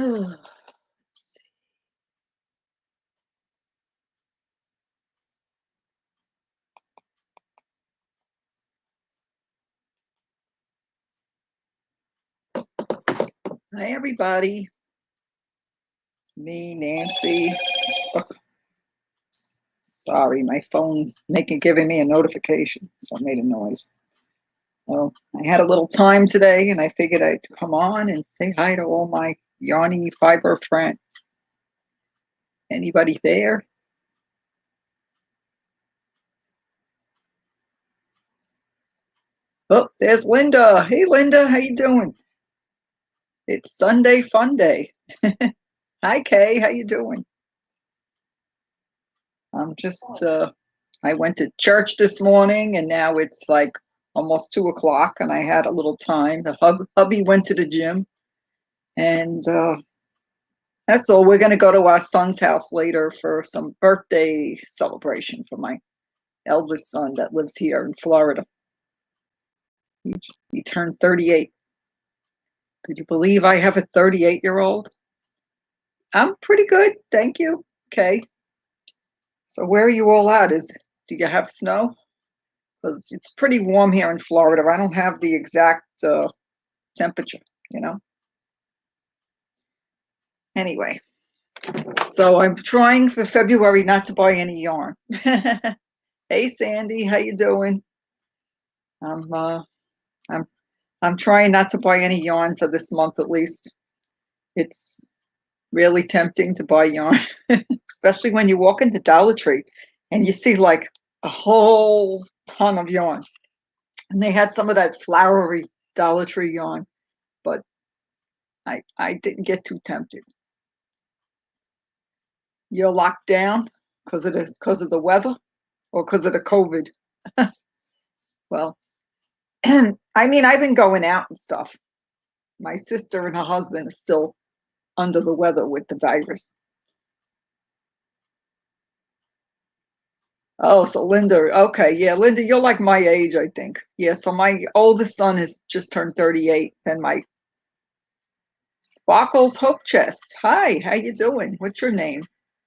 Let's see. Hi, everybody. It's me, Nancy. Oh, sorry, my phone's giving me a notification, so I made a noise. Well, I had a little time today, and I figured I'd come on and say hi to all my Yarny Fiber friends. Anybody there? Oh, there's Linda. Hey, Linda, how you doing? It's Sunday Funday. Hi, Kay. How you doing? I'm just I went to church this morning, and now it's like almost 2 o'clock, and I had a little time. The hubby went to the gym, and that's all. We're going to go to our son's house later for some birthday celebration for my eldest son that lives here in Florida. He turned 38. Could you believe I have a 38-year-old? I'm pretty good, thank you. Okay. So where are you all at? Do you have snow? Because it's pretty warm here in Florida. I don't have the exact temperature, you know. Anyway, so I'm trying for February not to buy any yarn. Hey, Sandy, how you doing? I'm uh, I'm I'm trying not to buy any yarn for this month at least. It's really tempting to buy yarn, especially when you walk into Dollar Tree and you see like a whole ton of yarn. And they had some of that flowery Dollar Tree yarn, but I didn't get too tempted. You're locked down because of the weather or because of the COVID? Well, I mean, I've been going out and stuff. My sister and her husband are still under the weather with the virus. Oh, so Linda, okay, yeah, Linda, you're like my age, I think. Yeah, so my oldest son has just turned 38, and my Sparkles Hope Chest. Hi, how you doing? What's your name?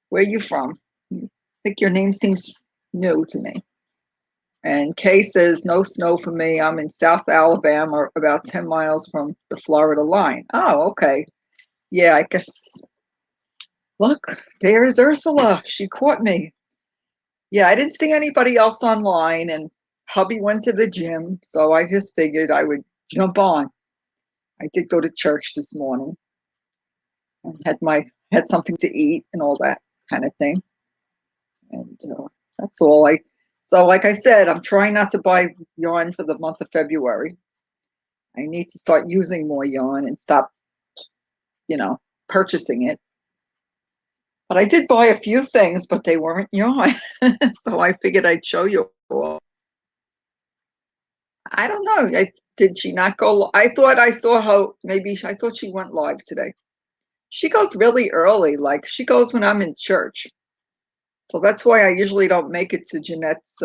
Where are you from? I think your name seems new to me. And Kay says, no snow for me. I'm in South Alabama, about 10 miles from the Florida line. Oh, okay. Yeah, I guess. Look, there's Ursula. She caught me. Yeah, I didn't see anybody else online, and hubby went to the gym, so I just figured I would jump on. I did go to church this morning and had something to eat and all that kind of thing. And that's all. So like I said, I'm trying not to buy yarn for the month of February. I need to start using more yarn and stop, you know, purchasing it. But I did buy a few things, but they weren't yarn. So I figured I'd show you all. I don't know. Did she not go? I thought I saw her. Maybe I thought she went live today. She goes really early. Like she goes when I'm in church. So that's why I usually don't make it to Jeanette's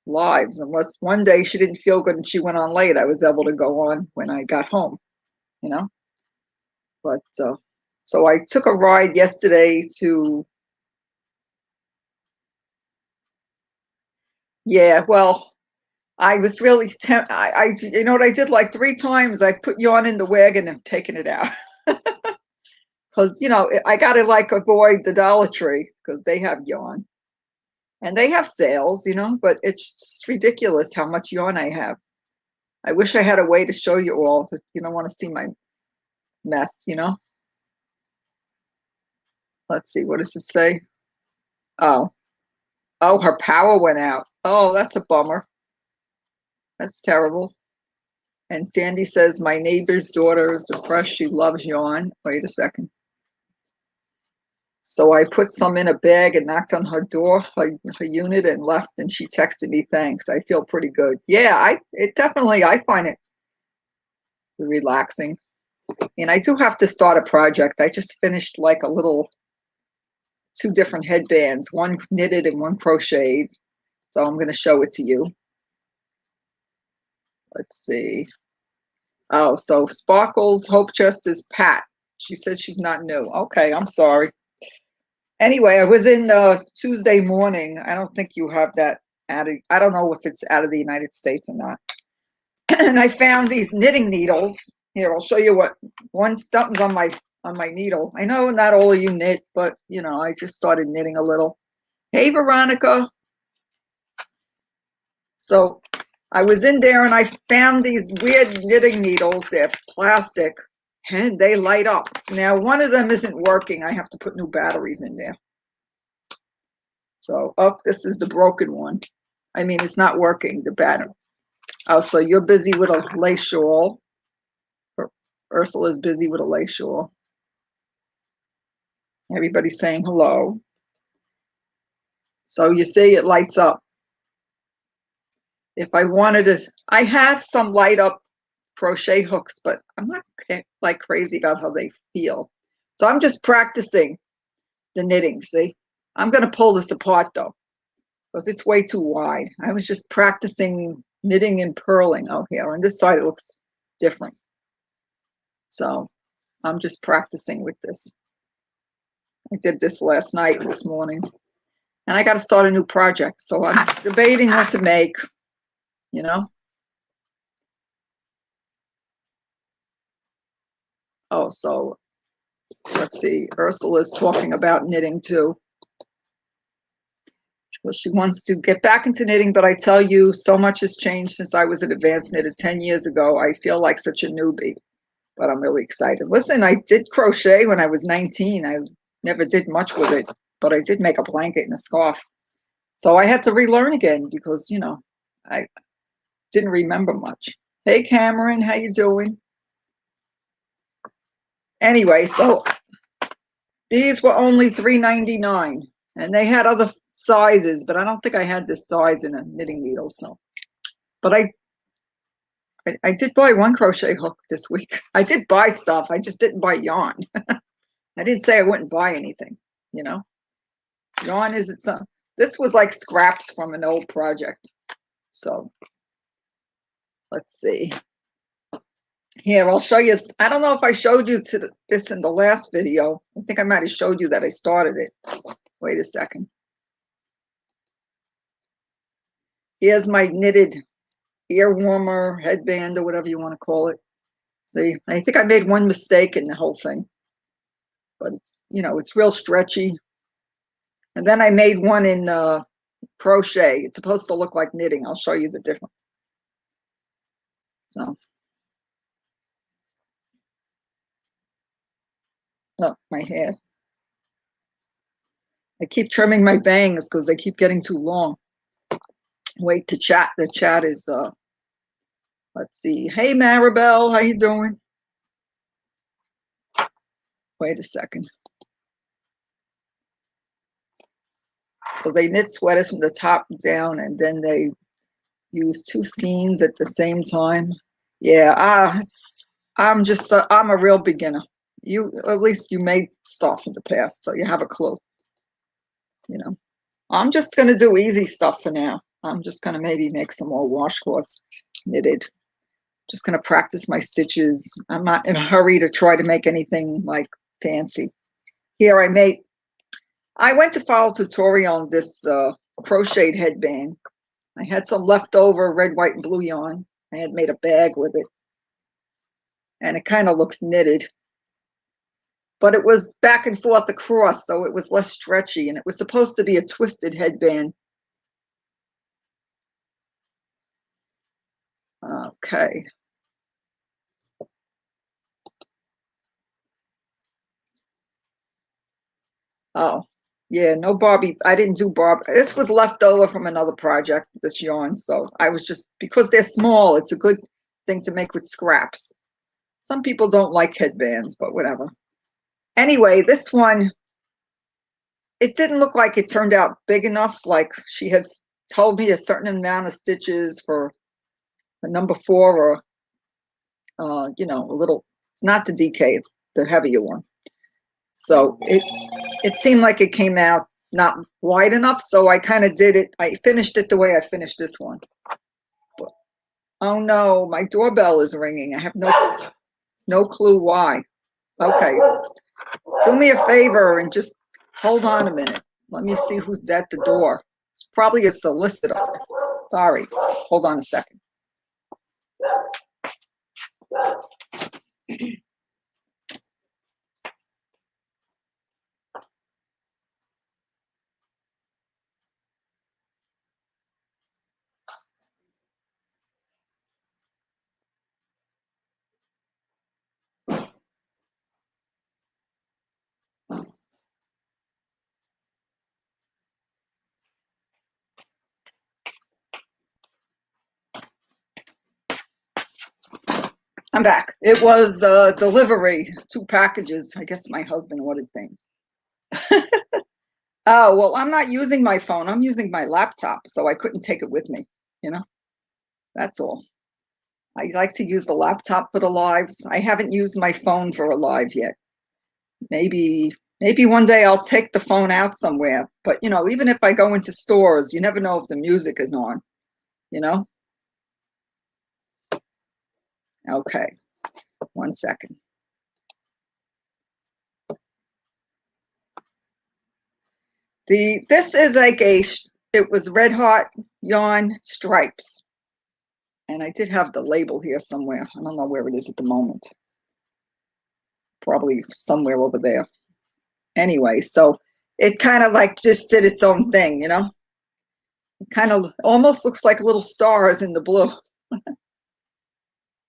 lives unless one day she didn't feel good and she went on late. I was able to go on when I got home, you know. But so I took a ride yesterday to. Yeah, well, I was really you know what I did like 3 times. I put yarn in the wagon and taken it out because you know I gotta like avoid the Dollar Tree because they have yarn and they have sales, you know. But it's just ridiculous how much yarn I have. I wish I had a way to show you all, but you don't want to see my mess, you know. Let's see, what does it say? Oh, oh, her power went out. Oh, that's a bummer. That's terrible. And Sandy says, my neighbor's daughter is depressed. She loves yarn. Wait a second. So I put some in a bag and knocked on her door, her unit, and left. And she texted me, thanks. I feel pretty good. Yeah, I find it relaxing. And I do have to start a project. I just finished like a little 2 different headbands, one knitted and one crocheted. So I'm going to show it to you. Let's see. Oh, so Sparkles Hope Chest is Pat. She said she's not new. Okay, I'm sorry. Anyway, I was in Tuesday morning. I don't think you have that added. I don't know if it's out of the United States or not. And I found these knitting needles. Here, I'll show you what one something's on my needle. I know not all of you knit, but you know, I just started knitting a little. Hey, Veronica. So I was in there and I found these weird knitting needles. They're plastic and they light up. Now, one of them isn't working. I have to put new batteries in there. So, oh, this is the broken one. I mean, it's not working, the battery. Oh, so you're busy with a lace shawl. Ursula's busy with a lace shawl. Everybody's saying hello. So you see it lights up. If I wanted to, I have some light up crochet hooks, but I'm not like crazy about how they feel. So I'm just practicing the knitting, see? I'm going to pull this apart though, because it's way too wide. I was just practicing knitting and purling out here. On this side, it looks different. So I'm just practicing with this. I did this last night, this morning. And I got to start a new project. So I'm debating what to make, you know? Oh, so let's see. Ursula's talking about knitting too. Well, she wants to get back into knitting, but I tell you, so much has changed since I was an advanced knitter 10 years ago. I feel like such a newbie, but I'm really excited. Listen, I did crochet when I was 19. I never did much with it, but I did make a blanket and a scarf. So I had to relearn again because, you know, I didn't remember much. Hey, Cameron, how you doing? Anyway, so these were only $3.99, and they had other sizes, but I don't think I had this size in a knitting needle. So, but I did buy one crochet hook this week. I did buy stuff. I just didn't buy yarn. I didn't say I wouldn't buy anything. You know, yarn is its own. This was like scraps from an old project. So let's see. Here, I'll show you. I don't know if I showed you this in the last video. I think I might have showed you that I started it. Wait a second. Here's my knitted ear warmer, headband, or whatever you want to call it. See, I think I made one mistake in the whole thing. But it's, you know, it's real stretchy. And then I made one in crochet. It's supposed to look like knitting. I'll show you the difference. So. Oh, my hair. I keep trimming my bangs because they keep getting too long. Wait to chat. The chat is, let's see. Hey, Maribel, how you doing? Wait a second. So they knit sweaters from the top down, and then they use two skeins at the same time. Yeah, I'm a real beginner. You, at least you made stuff in the past, so you have a clue. You know, I'm just gonna do easy stuff for now. I'm just gonna maybe make some more washcloths knitted. Just gonna practice my stitches. I'm not in a hurry to try to make anything like fancy. Here I went to follow a tutorial on this crocheted headband. I had some leftover red, white, and blue yarn. I had made a bag with it. And it kind of looks knitted. But it was back and forth across, so it was less stretchy. And it was supposed to be a twisted headband. Okay. Oh, yeah, no Barbie. I didn't do Barbie. This was left over from another project, this yarn. So I was just, because they're small, it's a good thing to make with scraps. Some people don't like headbands, but whatever. Anyway, this one, it didn't look like it turned out big enough. Like she had told me a certain amount of stitches for the number 4 or, you know, a little, it's not the DK, it's the heavier one. So it seemed like it came out not wide enough. So I kind of did it. I finished it the way I finished this one. But, oh no, my doorbell is ringing. I have no clue why. Okay. Do me a favor and just hold on a minute. Let me see who's at the door. It's probably a solicitor. Sorry. Hold on a second. I'm back. It was delivery, 2 packages. I guess my husband ordered things. Oh, well, I'm not using my phone. I'm using my laptop, so I couldn't take it with me. You know, that's all. I like to use the laptop for the lives. I haven't used my phone for a live yet. Maybe one day I'll take the phone out somewhere. But even if I go into stores, you never know if the music is on, you know? Okay, 1 second. This is like it was red hot yarn stripes. And I did have the label here somewhere. I don't know where it is at the moment. Probably somewhere over there. Anyway, so it kind of like just did its own thing, It kind of almost looks like little stars in the blue.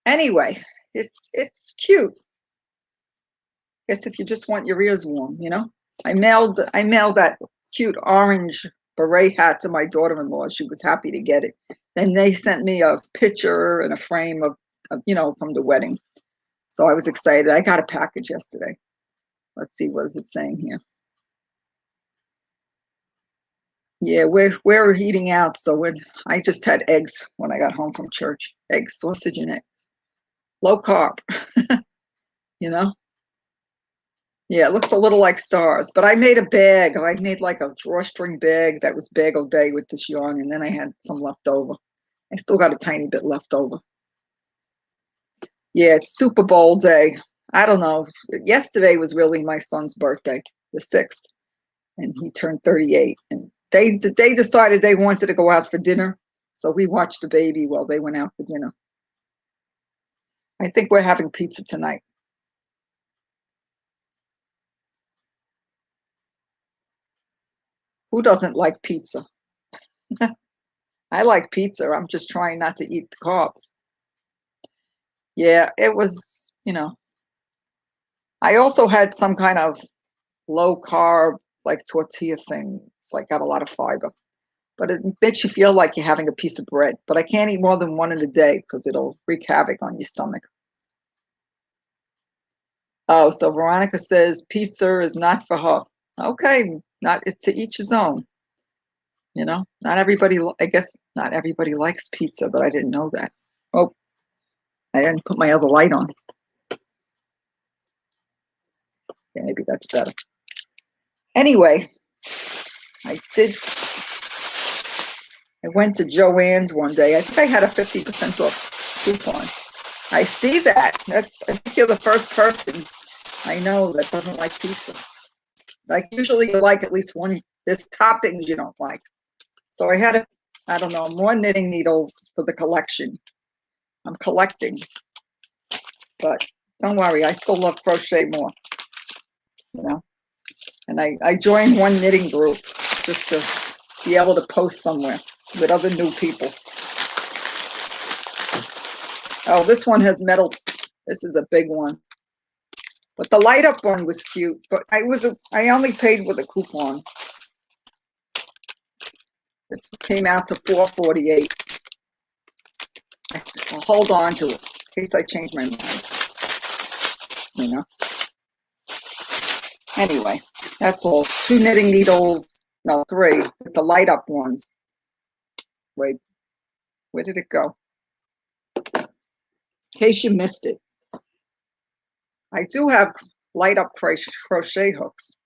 Anyway, it's cute. Guess if you just want your ears warm. I mailed that cute orange beret hat to my daughter-in-law. She was happy to get it. Then they sent me a picture and a frame of from the wedding. So I was excited. I got a package yesterday. Let's see, what is it saying here? Yeah, we're eating out, so I just had eggs when I got home from church. Eggs, sausage, and eggs. Low carb, you know? Yeah, it looks a little like stars, but I made a bag. I made like a drawstring bag that was bagel day with this yarn, and then I had some left over. I still got a tiny bit left over. Yeah, it's Super Bowl day. I don't know. Yesterday was really my son's birthday, the 6th, and he turned 38. And they decided they wanted to go out for dinner, so we watched the baby while they went out for dinner. I think we're having pizza tonight. Who doesn't like pizza? I like pizza. I'm just trying not to eat the carbs. Yeah, it was. I also had some kind of low carb, like tortilla thing. It's like got a lot of fiber, but it makes you feel like you're having a piece of bread. But I can't eat more than one in a day because it'll wreak havoc on your stomach. Oh, so Veronica says pizza is not for her. Okay, not it's to each his own. Not everybody. I guess not everybody likes pizza, but I didn't know that. Oh, I didn't put my other light on. Yeah, maybe that's better. Anyway, I did. I went to Joann's one day. I think I had a 50% off coupon. I see that. I think you're the first person I know that doesn't like pizza. Like usually you like at least one. There's toppings you don't like. So I don't know, more knitting needles for the collection. I'm collecting, but don't worry, I still love crochet more, you know. And I joined one knitting group just to be able to post somewhere with other new people. Oh, this one has metals. This is a big one. But the light up one was cute. But I only paid with a coupon. This came out to $4.48. I'll hold on to it in case I change my mind. You know. Anyway, that's all. 2 knitting needles. No, 3 with the light up ones. Wait, where did it go? In case you missed it, I do have light up crochet hooks.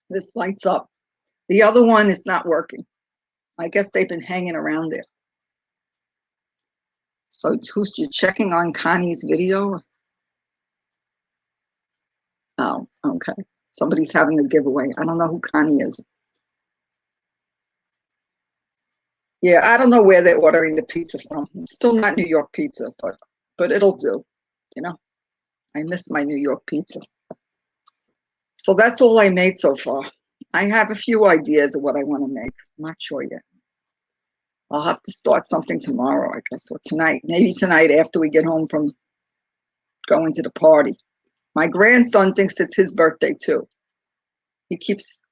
This lights up. The other one is not working. I guess they've been hanging around there. So who's you checking on Connie's video? Oh, okay. Somebody's having a giveaway. I don't know who Connie is. Yeah, I don't know where they're ordering the pizza from. It's still not New York pizza, but it'll do. You know, I miss my New York pizza. So that's all I made so far. I have a few ideas of what I want to make. I'm not sure yet. I'll have to start something tomorrow, I guess, or tonight. Maybe tonight after we get home from going to the party. My grandson thinks it's his birthday too. He keeps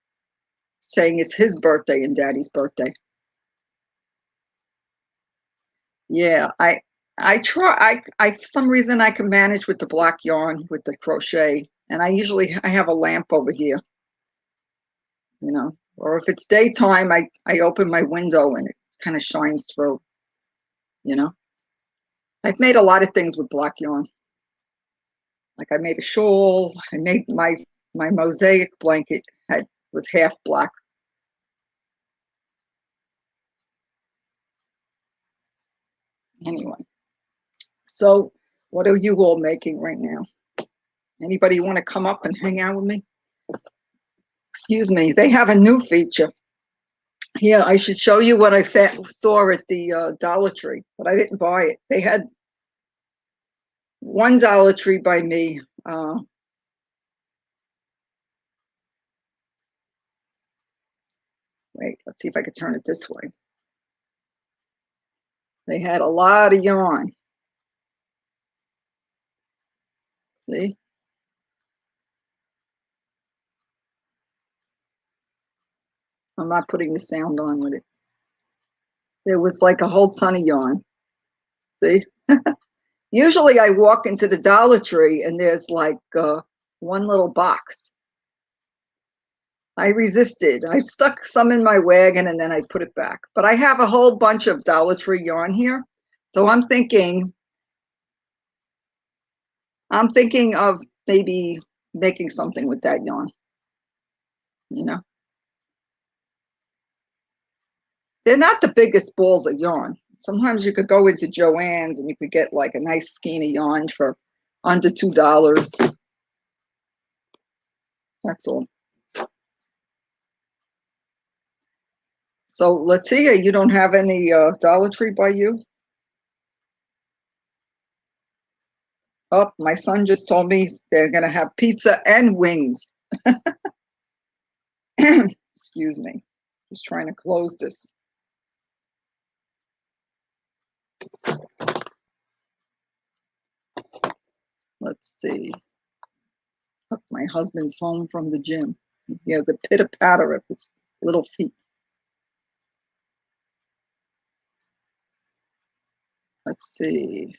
saying it's his birthday and Daddy's birthday. Yeah, I try. I for some reason I can manage with the black yarn with the crochet, and I have a lamp over here, you know. Or if it's daytime, I open my window and it kind of shines through, you know. I've made a lot of things with black yarn. Like I made a shawl. I made my mosaic blanket had was half black. Anyway, so what are you all making right now? Anybody want to come up and hang out with me? Excuse me. They have a new feature. Yeah, I should show you what I saw at the Dollar Tree, but I didn't buy it. They had one Dollar Tree by me. Wait, let's see if I could turn it this way. They had a lot of yarn. See? I'm not putting the sound on with it. There was like a whole ton of yarn. See? Usually I walk into the Dollar Tree and there's like one little box. I resisted. I stuck some in my wagon and then I put it back. But I have a whole bunch of Dollar Tree yarn here. So I'm thinking of maybe making something with that yarn, you know. They're not the biggest balls of yarn. Sometimes you could go into Joann's and you could get like a nice skein of yarn for under $2. That's all. So Latia, you don't have any Dollar Tree by you? Oh, my son just told me they're gonna have pizza and wings. Excuse me. Just trying to close this. Let's see. Oh, my husband's home from the gym. Yeah, the pitter patter of his little feet. Let's see.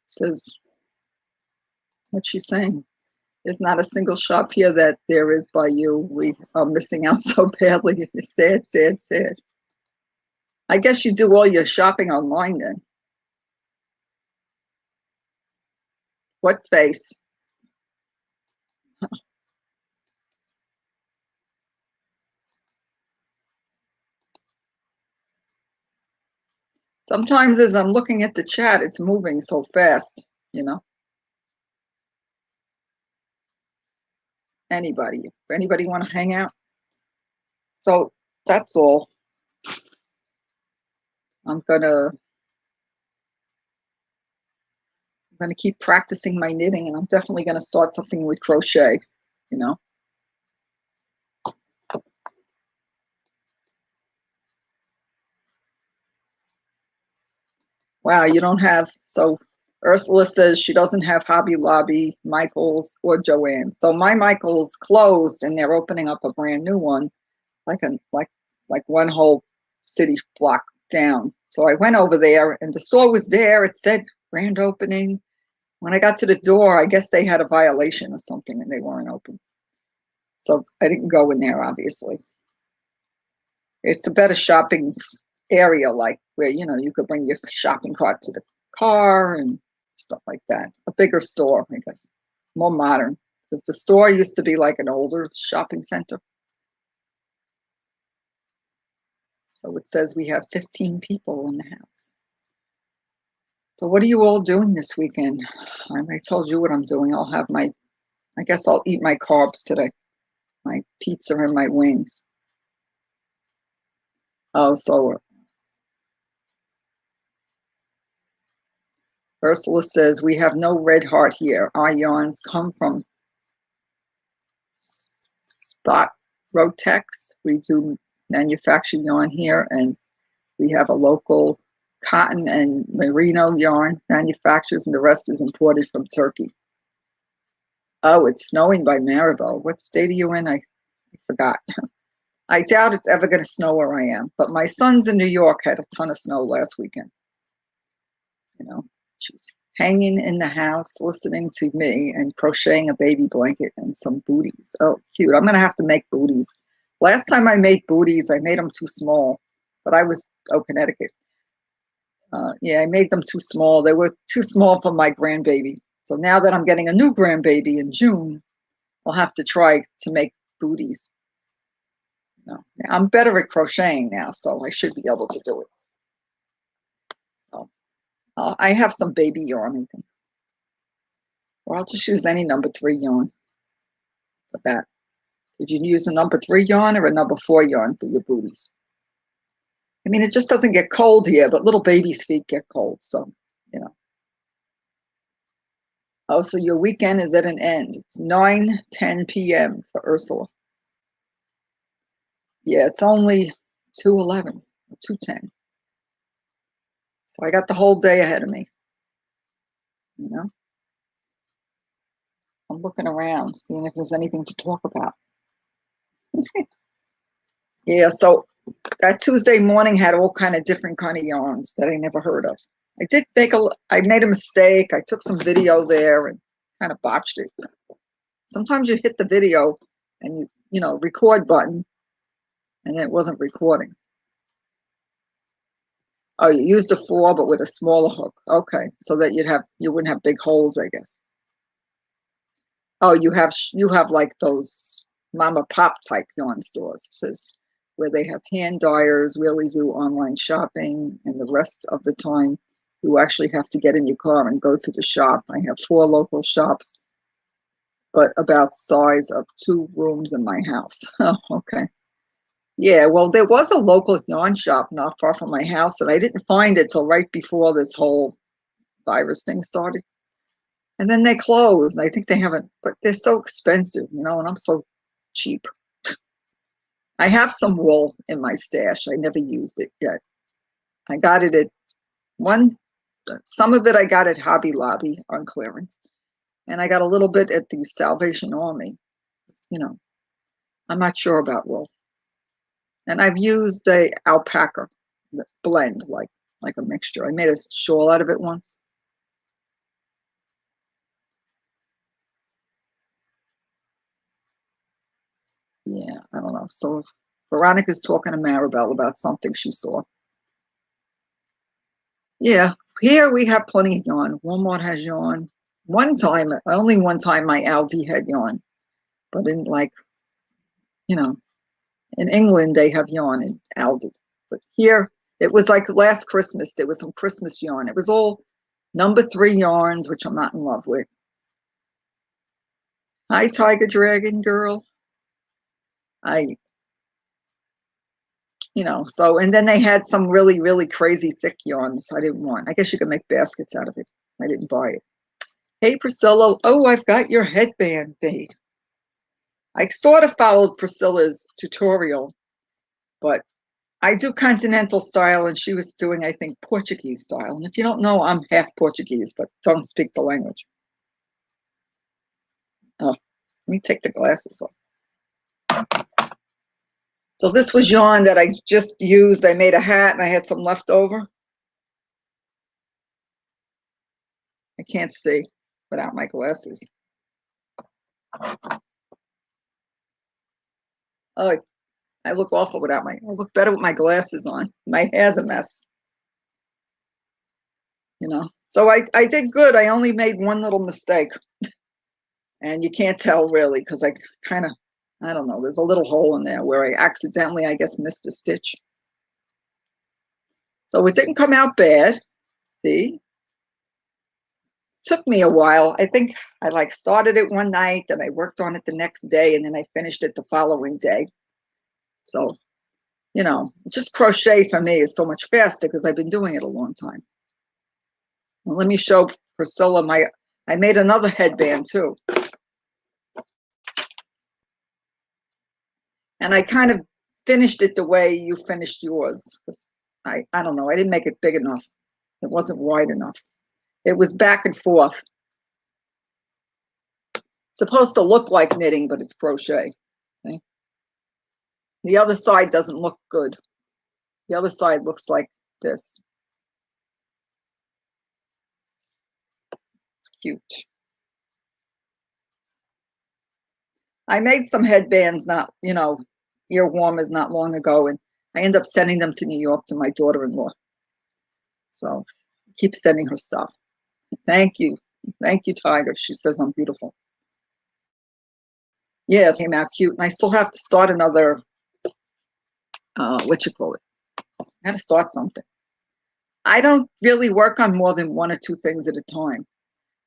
Says, what's she saying? There's not a single shop here that there is by you. We are missing out so badly. It's sad, sad, sad. I guess you do all your shopping online then. What face? Sometimes as I'm looking at the chat, it's moving so fast, you know. Anybody want to hang out? So that's all. I'm gonna keep practicing my knitting, and I'm definitely gonna start something with crochet, you know. Wow, you don't have so Ursula says she doesn't have Hobby Lobby, Michaels, or Joanne. So my Michaels closed and they're opening up a brand new one, like a like one whole city block down. So I went over there and the store was there. It said grand opening. When I got to the door, I guess they had a violation or something and they weren't open. So I didn't go in there, obviously. It's a better shopping area, like where you could bring your shopping cart to the car and stuff like that. A bigger store, I guess, more modern. Because the store used to be like an older shopping center. So it says we have 15 people in the house. So what are you all doing this weekend? I told you what I'm doing. I guess I'll eat my carbs today. My pizza and my wings. Oh, so Ursula says, we have no red heart here. Our yarns come from Spot Rotex. We do manufacture yarn here, and we have a local cotton and merino yarn manufacturers, and the rest is imported from Turkey. Oh, it's snowing by Maribel. What state are you in? I forgot. I doubt it's ever going to snow where I am, but my sons in New York had a ton of snow last weekend. You know, she's hanging in the house listening to me and crocheting a baby blanket and some booties. Oh, cute. I'm going to have to make booties. Last time I made booties, I made them too small, but Connecticut. Yeah, I made them too small. They were too small for my grandbaby. So now that I'm getting a new grandbaby in June, I'll have to try to make booties. No, I'm better at crocheting now, so I should be able to do it. So I have some baby yarn, I think. Or I'll just use any number 3 yarn for that. Did you use a number 3 yarn or a number 4 yarn for your booties? I mean, it just doesn't get cold here, but little baby's feet get cold, so, you know. Oh, so your weekend is at an end. It's 9:10 p.m. for Ursula. Yeah, it's only 2:11 or 2:10. So I got the whole day ahead of me. You know, I'm looking around, seeing if there's anything to talk about. Yeah, so that Tuesday morning had all kind of different kind of yarns that I never heard of. I made a mistake. I took some video there and kind of botched it. Sometimes you hit the video and record button and it wasn't recording. Oh, you used a 4 but with a smaller hook. Okay, so that you wouldn't have big holes, I guess. Oh, you have like those mama pop type yarn stores. It says where they have hand dyers, really do online shopping, and the rest of the time you actually have to get in your car and go to the shop. I have 4 local shops, but about size of 2 rooms in my house. Oh, okay. Yeah, well, there was a local yarn shop not far from my house, and I didn't find it till right before this whole virus thing started. And then they closed. I think they haven't, but they're so expensive, and I'm so cheap. I have some wool in my stash. I never used it yet. I got it at some of it I got at Hobby Lobby on clearance. And I got a little bit at the Salvation Army. I'm not sure about wool. And I've used a alpaca blend, like a mixture. I made a shawl out of it once. Yeah, I don't know. So Veronica's talking to Maribel about something she saw. Yeah, here we have plenty of yarn. Walmart has yarn. Only one time my Aldi had yarn. But in England they have yarn in Aldi. But here, it was like last Christmas, there was some Christmas yarn. It was all number 3 yarns, which I'm not in love with. Hi, Tiger Dragon girl. And then they had some really, really crazy thick yarns I didn't want. I guess you could make baskets out of it. I didn't buy it. Hey, Priscilla. Oh, I've got your headband made. I sort of followed Priscilla's tutorial, but I do continental style and she was doing, I think, Portuguese style. And if you don't know, I'm half Portuguese, but don't speak the language. Oh, let me take the glasses off. So this was yarn that I just used. I made a hat and I had some left over. I can't see without my glasses. Oh, I look awful I look better with my glasses on. My hair's a mess. So I did good. I only made one little mistake. And you can't tell really because I don't know, there's a little hole in there where I accidentally, I guess, missed a stitch. So it didn't come out bad. See? Took me a while. I think I like started it one night, then I worked on it the next day, and then I finished it the following day. So, just crochet for me is so much faster because I've been doing it a long time. Well, let me show Priscilla I made another headband too. And I kind of finished it the way you finished yours. Because I don't know, I didn't make it big enough. It wasn't wide enough. It was back and forth. Supposed to look like knitting, but it's crochet. Okay? The other side doesn't look good. The other side looks like this. It's cute. I made some headbands, not, ear warmers not long ago, and I end up sending them to New York to my daughter-in-law. So keep sending her stuff. Thank you. Thank you, Tiger. She says I'm beautiful. Yes, came out cute. And I still have to start another, what you call it? I got to start something. I don't really work on more than one or two things at a time.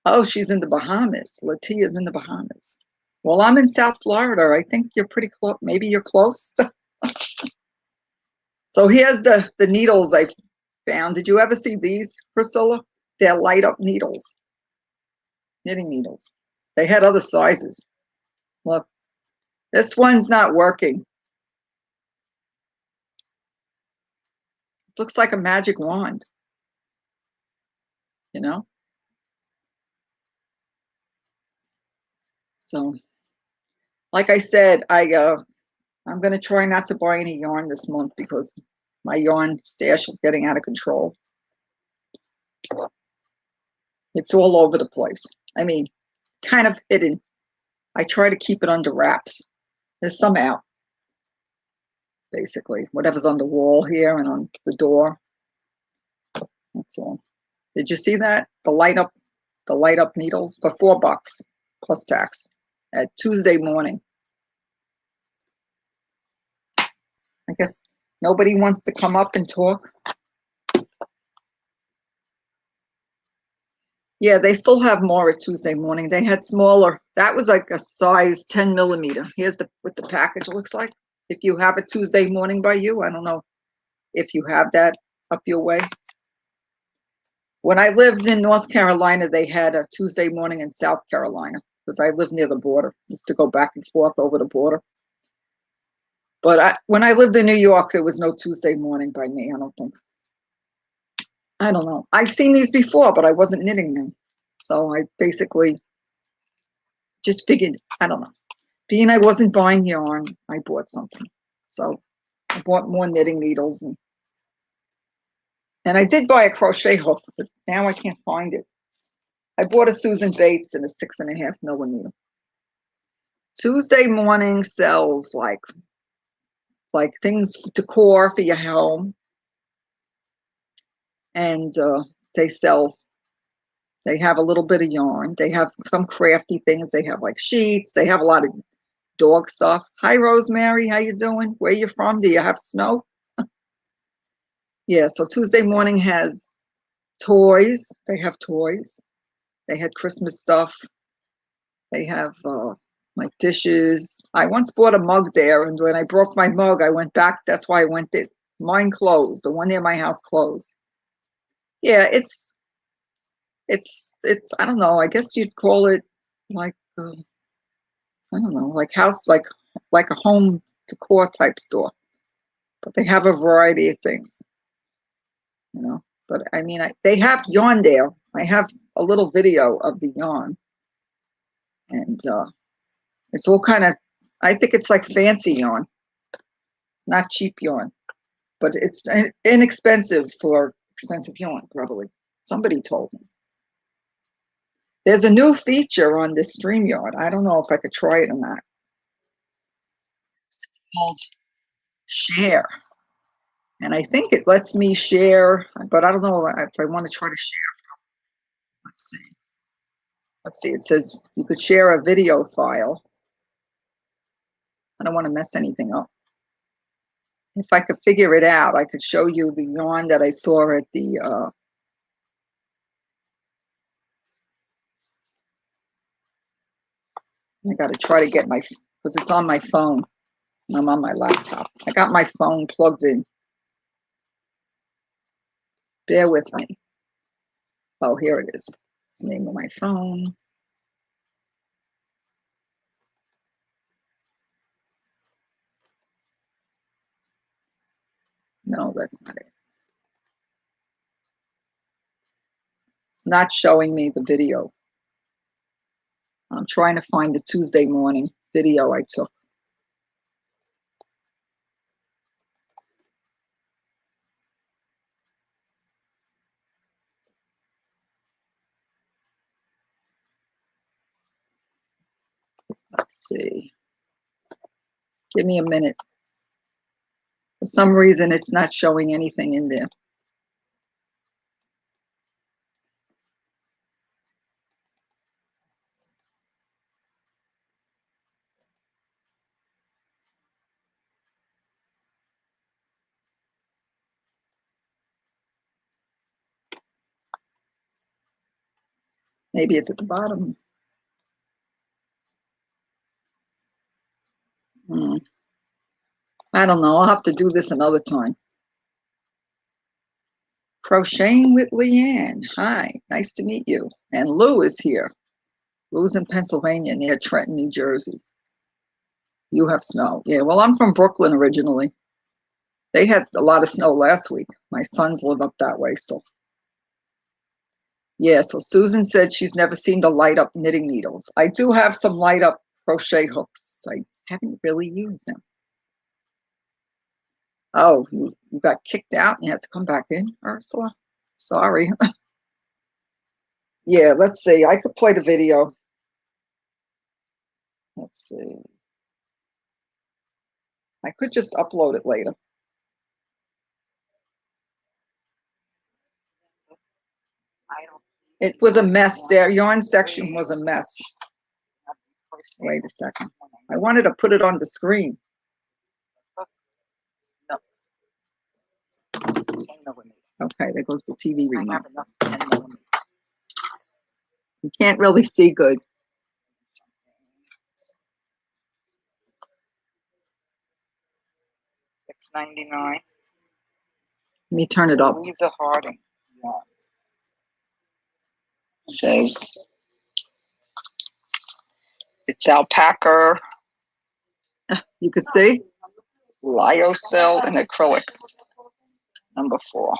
Oh, she's in the Bahamas. Latia's in the Bahamas. Well, I'm in South Florida. I think you're pretty close. Maybe you're close. So here's the needles I found. Did you ever see these, Priscilla? They're light up needles, knitting needles. They had other sizes. Look, this one's not working. It looks like a magic wand, So, like I said, I'm going to try not to buy any yarn this month because my yarn stash is getting out of control. It's all over the place. I mean, kind of hidden. I try to keep it under wraps. There's some out, basically. Whatever's on the wall here and on the door. That's all. Did you see that? The light up needles for $4 plus tax at Tuesday morning. I guess nobody wants to come up and talk. Yeah, they still have more at Tuesday morning. They had smaller. That was like a size 10 millimeter. Here's what the package looks like. If you have a Tuesday morning by you, I don't know if you have that up your way. When I lived in North Carolina, they had a Tuesday morning in South Carolina because I lived near the border. I used to go back and forth over the border. But when I lived in New York, there was no Tuesday morning by me, I don't think. I don't know. I've seen these before, but I wasn't knitting them. So I basically just figured, I don't know. Being I wasn't buying yarn, I bought something. So I bought more knitting needles. And I did buy a crochet hook, but now I can't find it. I bought a Susan Bates in a 6.5 millimeter. Tuesday morning sells like things decor for your home. And they have a little bit of yarn. They have some crafty things. They have like sheets. They have a lot of dog stuff. Hi, Rosemary. How you doing? Where you from? Do you have snow? Yeah, so Tuesday morning has toys. They have toys. They had Christmas stuff. They have like dishes. I once bought a mug there, and when I broke my mug, I went back. That's why I went there. Mine closed. The one near my house closed. Yeah, it's I don't know. I guess you'd call it like I don't know, like house like a home decor type store. But they have a variety of things, But I mean, they have yarn there. I have a little video of the yarn, and it's all kind of. I think it's like fancy yarn, not cheap yarn, but it's inexpensive for expensive yarn. Probably somebody told me. There's a new feature on this StreamYard. I don't know if I could try it or not. It's called Share. And I think it lets me share, but I don't know if I want to try to share. Let's see. Let's see. It says you could share a video file. I don't want to mess anything up. If I could figure it out, I could show you the yarn that I saw at the, I got to try to get my, because it's on my phone. I'm on my laptop. I got my phone plugged in. Bear with me. Oh, here it is. It's the name of my phone. No, that's not it. It's not showing me the video. I'm trying to find the Tuesday morning video I took. Let's see. Give me a minute. For some reason, it's not showing anything in there. Maybe it's at the bottom. I don't know. I'll have to do this another time. Crocheting with Leanne. Hi, nice to meet you. And Lou is here. Lou's in Pennsylvania near Trenton, New Jersey. You have snow. Yeah, well, I'm from Brooklyn originally. They had a lot of snow last week. My sons live up that way still. Yeah, so Susan said she's never seen the light up knitting needles. I do have some light up crochet hooks. I haven't really used them. Oh, you got kicked out and you had to come back in, Ursula? Sorry. Yeah, let's see. I could play the video. Let's see. I could just upload it later. It was a mess. Their yarn section was a mess. Wait a second. I wanted to put it on the screen. No. Okay, there goes the TV remote. You can't really see good. $6.99. Let me turn it up. Lisa Harding. It says it's alpaca. You could see lyocell and acrylic. Number 4.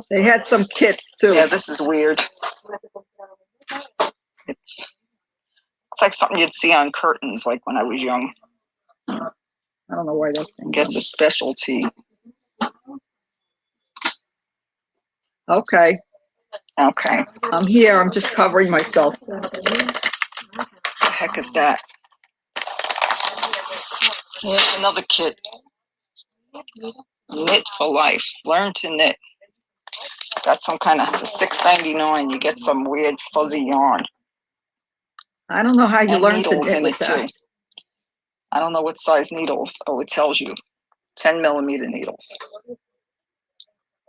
They had some kits too. Yeah, this is weird. It's like something you'd see on curtains, like when I was young. I don't know why that thing. I guess a specialty. Okay. Okay. I'm here. I'm just covering myself. What the heck is that? Here's another kit. Knit for life. Learn to knit. Got some kind of $6.99. You get some weird fuzzy yarn. I don't know how you learn to knit with that. Too. I don't know what size needles. Oh, it tells you. 10mm needles.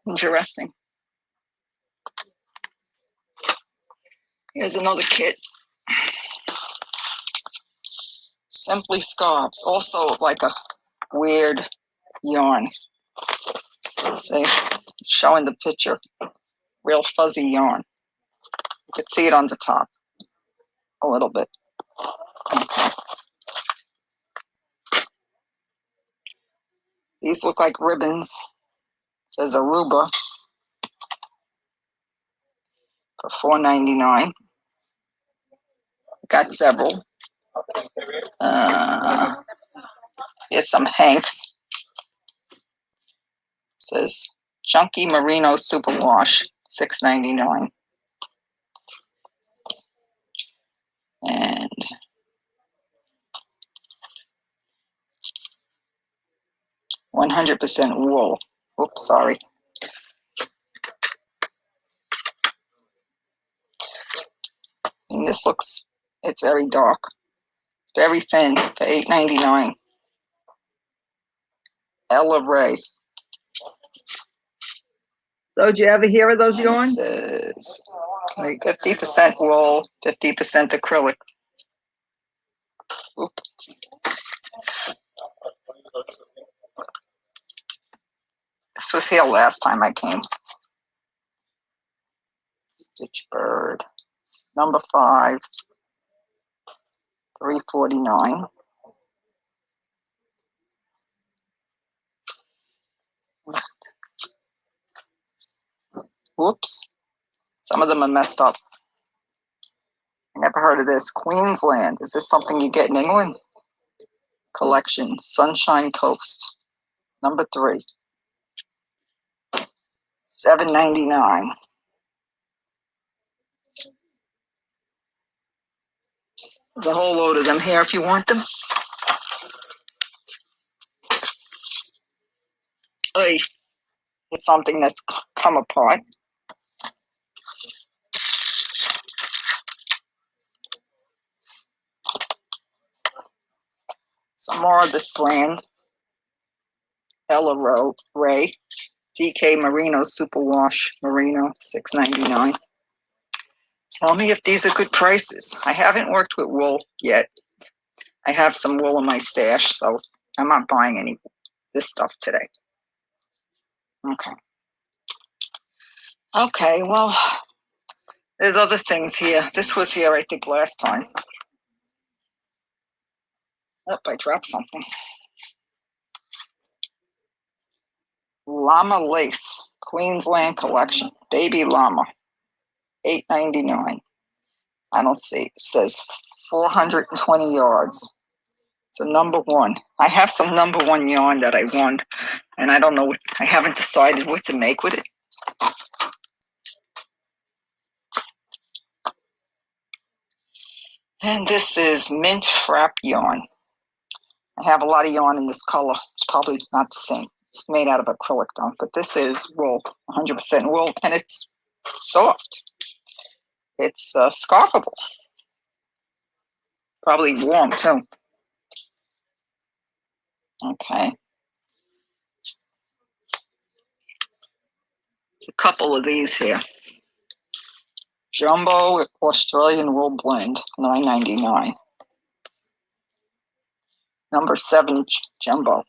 Interesting. Here's another kit. Simply Scarves. Also like a weird yarn. See? Showing the picture. Real fuzzy yarn. You could see it on the top. A little bit. Okay. These look like ribbons. It says Aruba for $4.99. Got several. Here's some Hanks. It says Chunky Merino Superwash, $6.99. And %100% wool. Oops, sorry. And this looks, it's very dark. Very thin for $8.99. Ella Ray. So did you ever hear of those yarns? It says 50% wool, 50% acrylic. Oop. This was here last time I came. Stitch Bird. Number 5. $3.49. Whoops. Some of them are messed up. I never heard of this. Queensland. Is this something you get in England? Collection. Sunshine Coast. Number 3. $7.99. There's a whole load of them here if you want them. Hey, it's something that's come apart. Some more of this brand. Ella Ray. DK Merino Superwash Merino, $6.99. Tell me if these are good prices. I haven't worked with wool yet. I have some wool in my stash, so I'm not buying any this stuff today. Okay. Okay, well, there's other things here. This was here, I think, last time. Oh, I dropped something. Llama Lace, Queensland Collection, Baby Llama, $8.99. I don't see. It says 420 yards. So number 1. I have some number 1 yarn that I won, and I don't know. I haven't decided what to make with it. And this is mint frap yarn. I have a lot of yarn in this color. It's probably not the same. It's made out of acrylic though, but this is wool, 100% wool, and it's soft. It's scarfable. Probably warm too. Okay. It's a couple of these here. Jumbo Australian Wool Blend, $9.99. Number 7 Jumbo.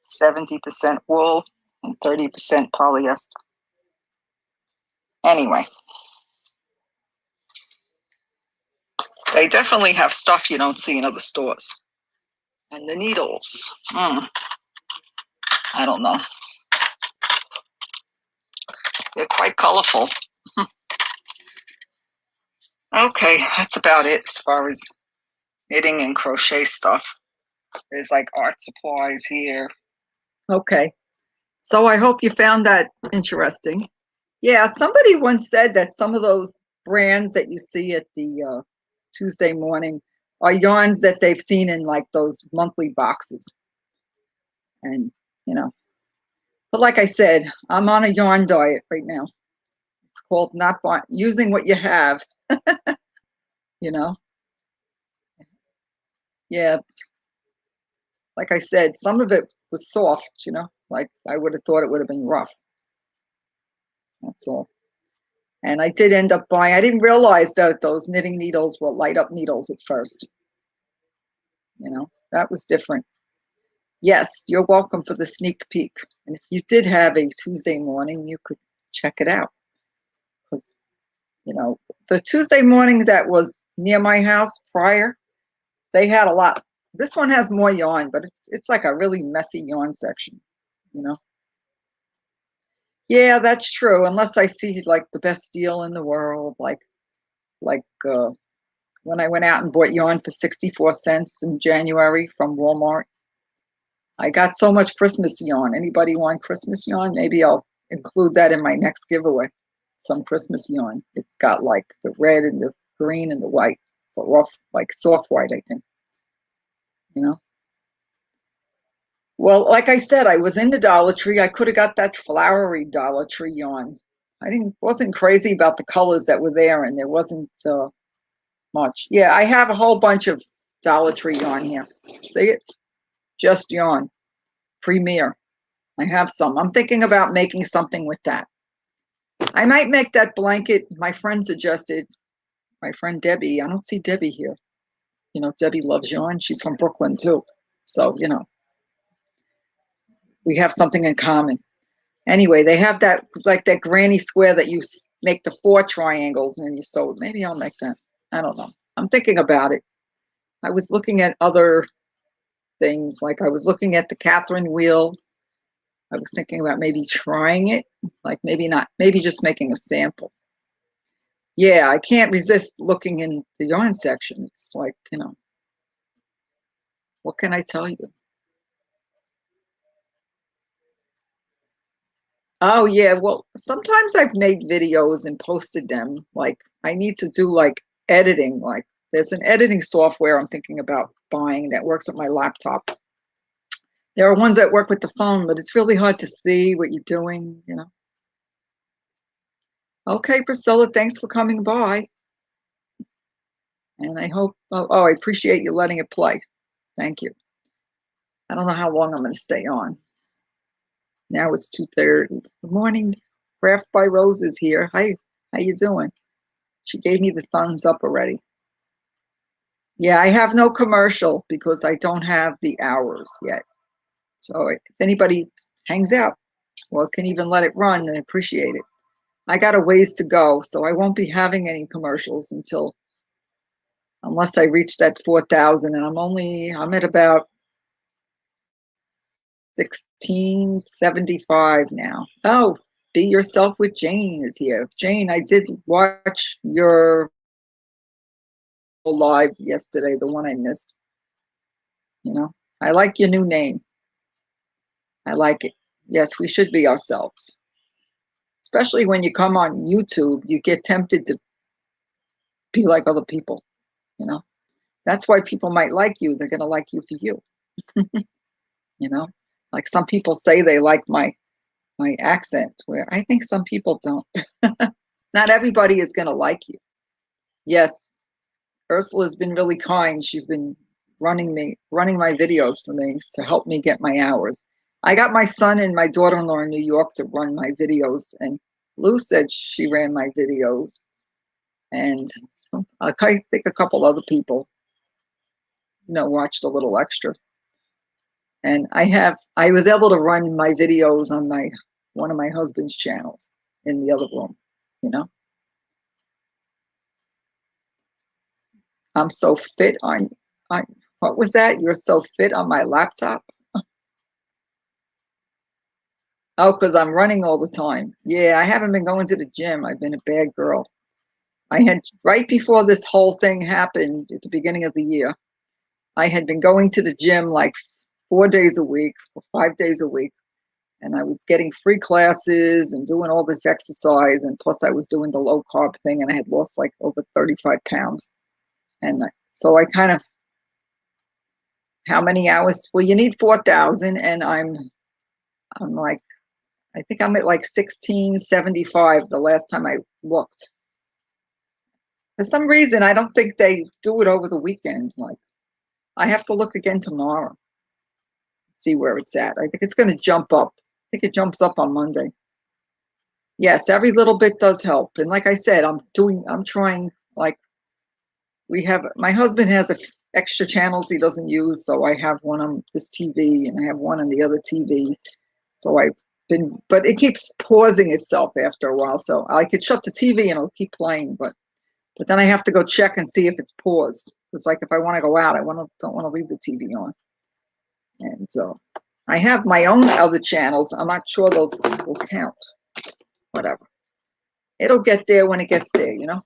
70% wool and 30% polyester. Anyway, they definitely have stuff you don't see in other stores. And the needles, I don't know. They're quite colorful. Okay, that's about it as far as knitting and crochet stuff. There's like art supplies here. Okay, so I hope you found that interesting. Yeah, somebody once said that some of those brands that you see at the Tuesday morning are yarns that they've seen in like those monthly boxes. And, you know, but like I said, I'm on a yarn diet right now. It's called not using what you have, you know. Yeah, like I said, some of it was soft, you know, like I would have thought it would have been rough. That's all. And I did end up buying, I didn't realize that those knitting needles were light up needles at first. You know, that was different. Yes, you're welcome for the sneak peek. And if you did have a Tuesday morning, you could check it out. Because, you know, the Tuesday morning that was near my house prior, they had a lot. This one has more yarn, but it's like a really messy yarn section, you know. Yeah, that's true. Unless I see like the best deal in the world, like when I went out and bought yarn for 64 cents in January from Walmart. I got so much Christmas yarn. Anybody want Christmas yarn? Maybe I'll include that in my next giveaway. Some Christmas yarn. It's got like the red and the green and the white, but rough, like soft white, I think. You know. Well, like I said, I was in the Dollar Tree. I could have got that flowery Dollar Tree yarn. I wasn't crazy about the colors that were there, and there wasn't. much. Yeah, I have a whole bunch of Dollar Tree yarn here. See it? Just yarn. Premier. I have some. I'm thinking about making something with that. I might make that blanket my friend suggested. My friend Debbie. I don't see Debbie here. You know, Debbie loves yarn. She's from Brooklyn too. So, you know, we have something in common. Anyway, they have that, like that granny square that you make the 4 triangles and you sew it. Maybe I'll make that. I don't know. I'm thinking about it. I was looking at other things, like I was looking at the Catherine wheel. I was thinking about maybe trying it, like maybe not, maybe just making a sample. Yeah, I can't resist looking in the yarn section. It's like, you know, what can I tell you? Oh yeah, well, sometimes I've made videos and posted them. Like I need to do like editing. Like there's an editing software I'm thinking about buying that works with my laptop. There are ones that work with the phone, but it's really hard to see what you're doing, you know. Okay, Priscilla, thanks for coming by. And I hope, I appreciate you letting it play. Thank you. I don't know how long I'm going to stay on. Now it's 2:30. Good morning. Crafts by Rose is here. Hi, how you doing? She gave me the thumbs up already. Yeah, I have no commercial because I don't have the hours yet. So if anybody hangs out or can even let it run, I appreciate it. I got a ways to go, so I won't be having any commercials unless I reach that 4,000, and I'm at about 1675 now. Oh, Be Yourself with Jane is here. Jane, I did watch your live yesterday, the one I missed. You know, I like your new name. I like it. Yes, we should be ourselves. Especially when you come on YouTube, you get tempted to be like other people, you know. That's why people might like you. They're going to like you for you, you know. Like some people say they like my accent, where I think some people don't. Not everybody is going to like you. Yes, Ursula's been really kind. She's been running my videos for me to help me get my hours. I got my son and my daughter-in-law in New York to run my videos, and Lou said she ran my videos, and so I think a couple other people, you know, watched a little extra. And I was able to run my videos on my one of my husband's channels in the other room, you know. I'm so fit on what was that? You're so fit on my laptop? Oh, because I'm running all the time. Yeah, I haven't been going to the gym. I've been a bad girl. I had right before this whole thing happened at the beginning of the year, I had been going to the gym like 4 days a week or 5 days a week. And I was getting free classes and doing all this exercise. And plus, I was doing the low carb thing, and I had lost like over 35 pounds. And so I kind of, how many hours? Well, you need 4,000, and I'm like, I think I'm at like 1675 the last time I looked. For some reason, I don't think they do it over the weekend. Like, I have to look again tomorrow, see where it's at. I think it's going to jump up. I think it jumps up on Monday. Yes, every little bit does help. And like I said, I'm trying, like, my husband has extra channels he doesn't use. So I have one on this TV and I have one on the other TV. So but it keeps pausing itself after a while. So I could shut the TV and it'll keep playing, but then I have to go check and see if it's paused. It's like if I want to go out, don't want to leave the TV on. And so I have my own other channels. I'm not sure those will count. Whatever. It'll get there when it gets there, you know?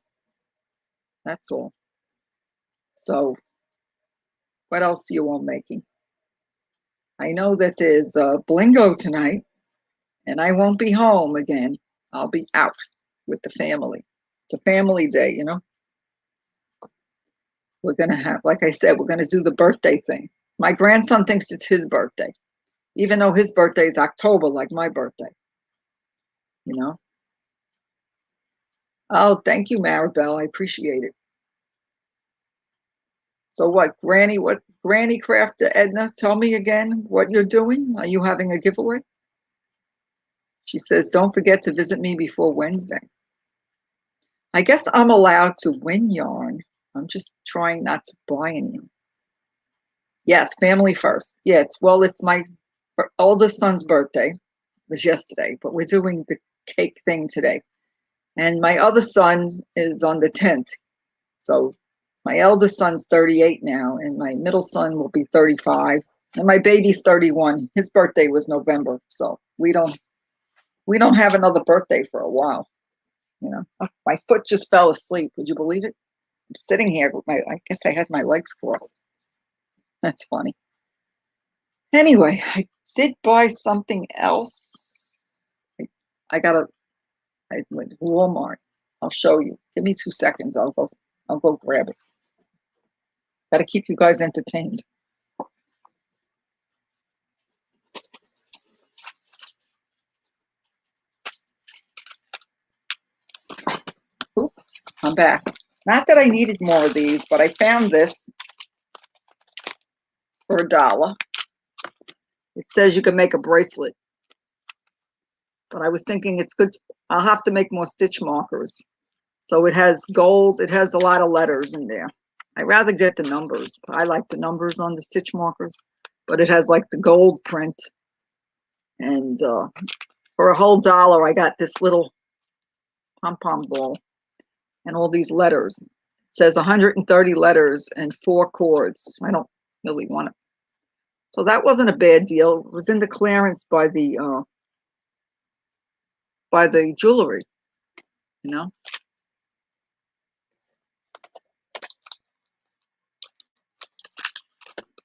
That's all. So what else are you all making? I know that there's Blingo tonight, and I won't be home again. I'll be out with the family. It's a family day, you know? We're going to have, like I said, we're going to do the birthday thing. My grandson thinks it's his birthday, even though his birthday is October, like my birthday, you know? Oh, thank you, Maribel. I appreciate it. So what Granny Crafter Edna, tell me again what you're doing. Are you having a giveaway? She says, don't forget to visit me before Wednesday. I guess I'm allowed to win yarn. I'm just trying not to buy any. Yes, family first. Yeah, it's my oldest son's birthday. It was yesterday, but we're doing the cake thing today. And my other son is on the 10th. So my eldest son's 38 now, and my middle son will be 35, and my baby's 31. His birthday was November, so we don't have another birthday for a while. You know, my foot just fell asleep. Would you believe it? I'm sitting here with I guess I had my legs crossed. That's funny. Anyway, I did buy something else. I got I went to Walmart. I'll show you. Give me 2 seconds. I'll go grab it. Got to keep you guys entertained. Oops, I'm back. Not that I needed more of these, but I found this for $1. It says you can make a bracelet, but I was thinking it's good. I'll have to make more stitch markers. So it has gold. It has a lot of letters in there. I rather get the numbers. I like the numbers on the stitch markers, but it has like the gold print. And for a whole $1, I got this little pom-pom ball and all these letters. It says 130 letters and 4 cords. I don't really want it. So that wasn't a bad deal. It was in the clearance by the jewelry, you know.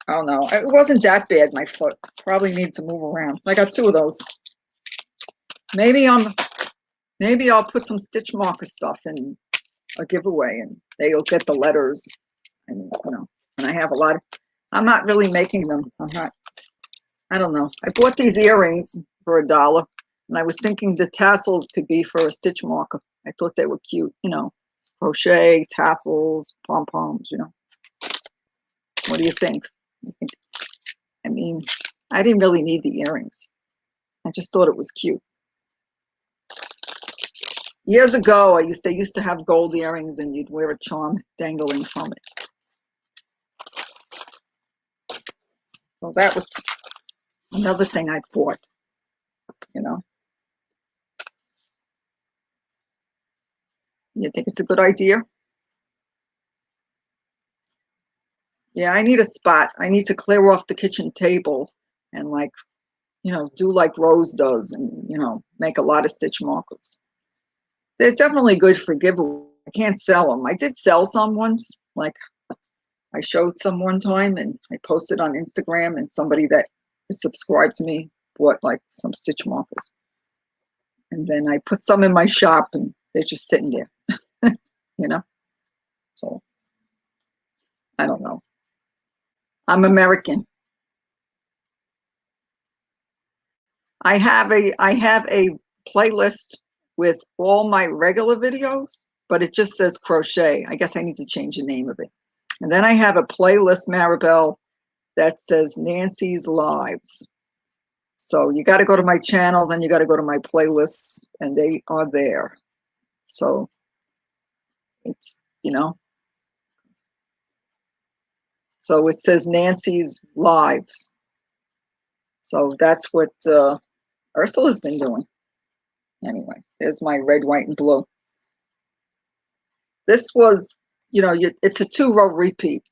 I don't know. It wasn't that bad. My foot probably need to move around. I got 2 of those. Maybe I'll put some stitch marker stuff in a giveaway, and they'll get the letters. And and I have a lot of. I'm not really making them. I'm not. I don't know. I bought these earrings for $1, and I was thinking the tassels could be for a stitch marker. I thought they were cute, crochet tassels, pom poms. What do you think? I mean, I didn't really need the earrings. I just thought it was cute. Years ago, they used to have gold earrings, and you'd wear a charm dangling from it. So that was another thing I bought. You think it's a good idea? Yeah, I need a spot. I need to clear off the kitchen table and do like Rose does and, make a lot of stitch markers. They're definitely good for giveaway. I can't sell them. I did sell some once. Like I showed some one time and I posted on Instagram, and somebody that is subscribed to me bought like some stitch markers. And then I put some in my shop and they're just sitting there, So I don't know. I'm American. I have a playlist with all my regular videos, but it just says crochet. I guess I need to change the name of it. And then I have a playlist, Maribel, that says Nancy's Lives. So you got to go to my channel, then you got to go to my playlists, and they are there. So it's, so it says Nancy's Lives. So that's what Ursula's been doing. Anyway, there's my red, white, and blue. This was, it's a 2-row repeat.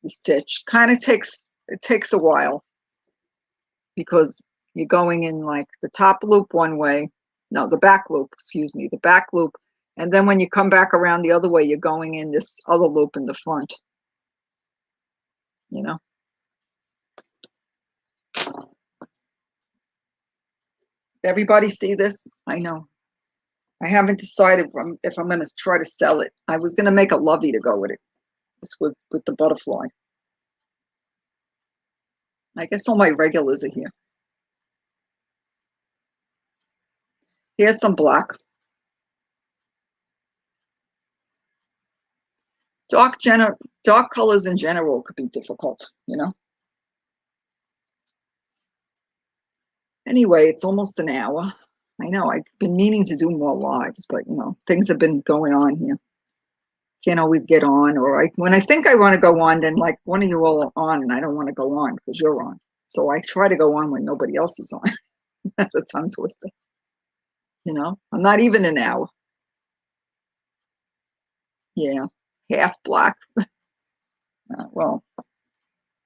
The stitch it takes a while because you're going in like the top loop one way, no, the back loop, excuse me, the back loop. And then when you come back around the other way, you're going in this other loop in the front, Everybody see this? I know. I haven't decided if I'm going to try to sell it. I was going to make a lovey to go with it. This was with the butterfly. I guess all my regulars are here. Here's some black. Dark dark colors in general could be difficult, you know. Anyway, it's almost an hour. I know I've been meaning to do more lives, but you know, things have been going on here. Can't always get on, or when I think I want to go on, then like one of you all are on, and I don't want to go on because you're on. So I try to go on when nobody else is on. That's a tongue twister. You know, I'm not even an hour. Yeah, half black. Well,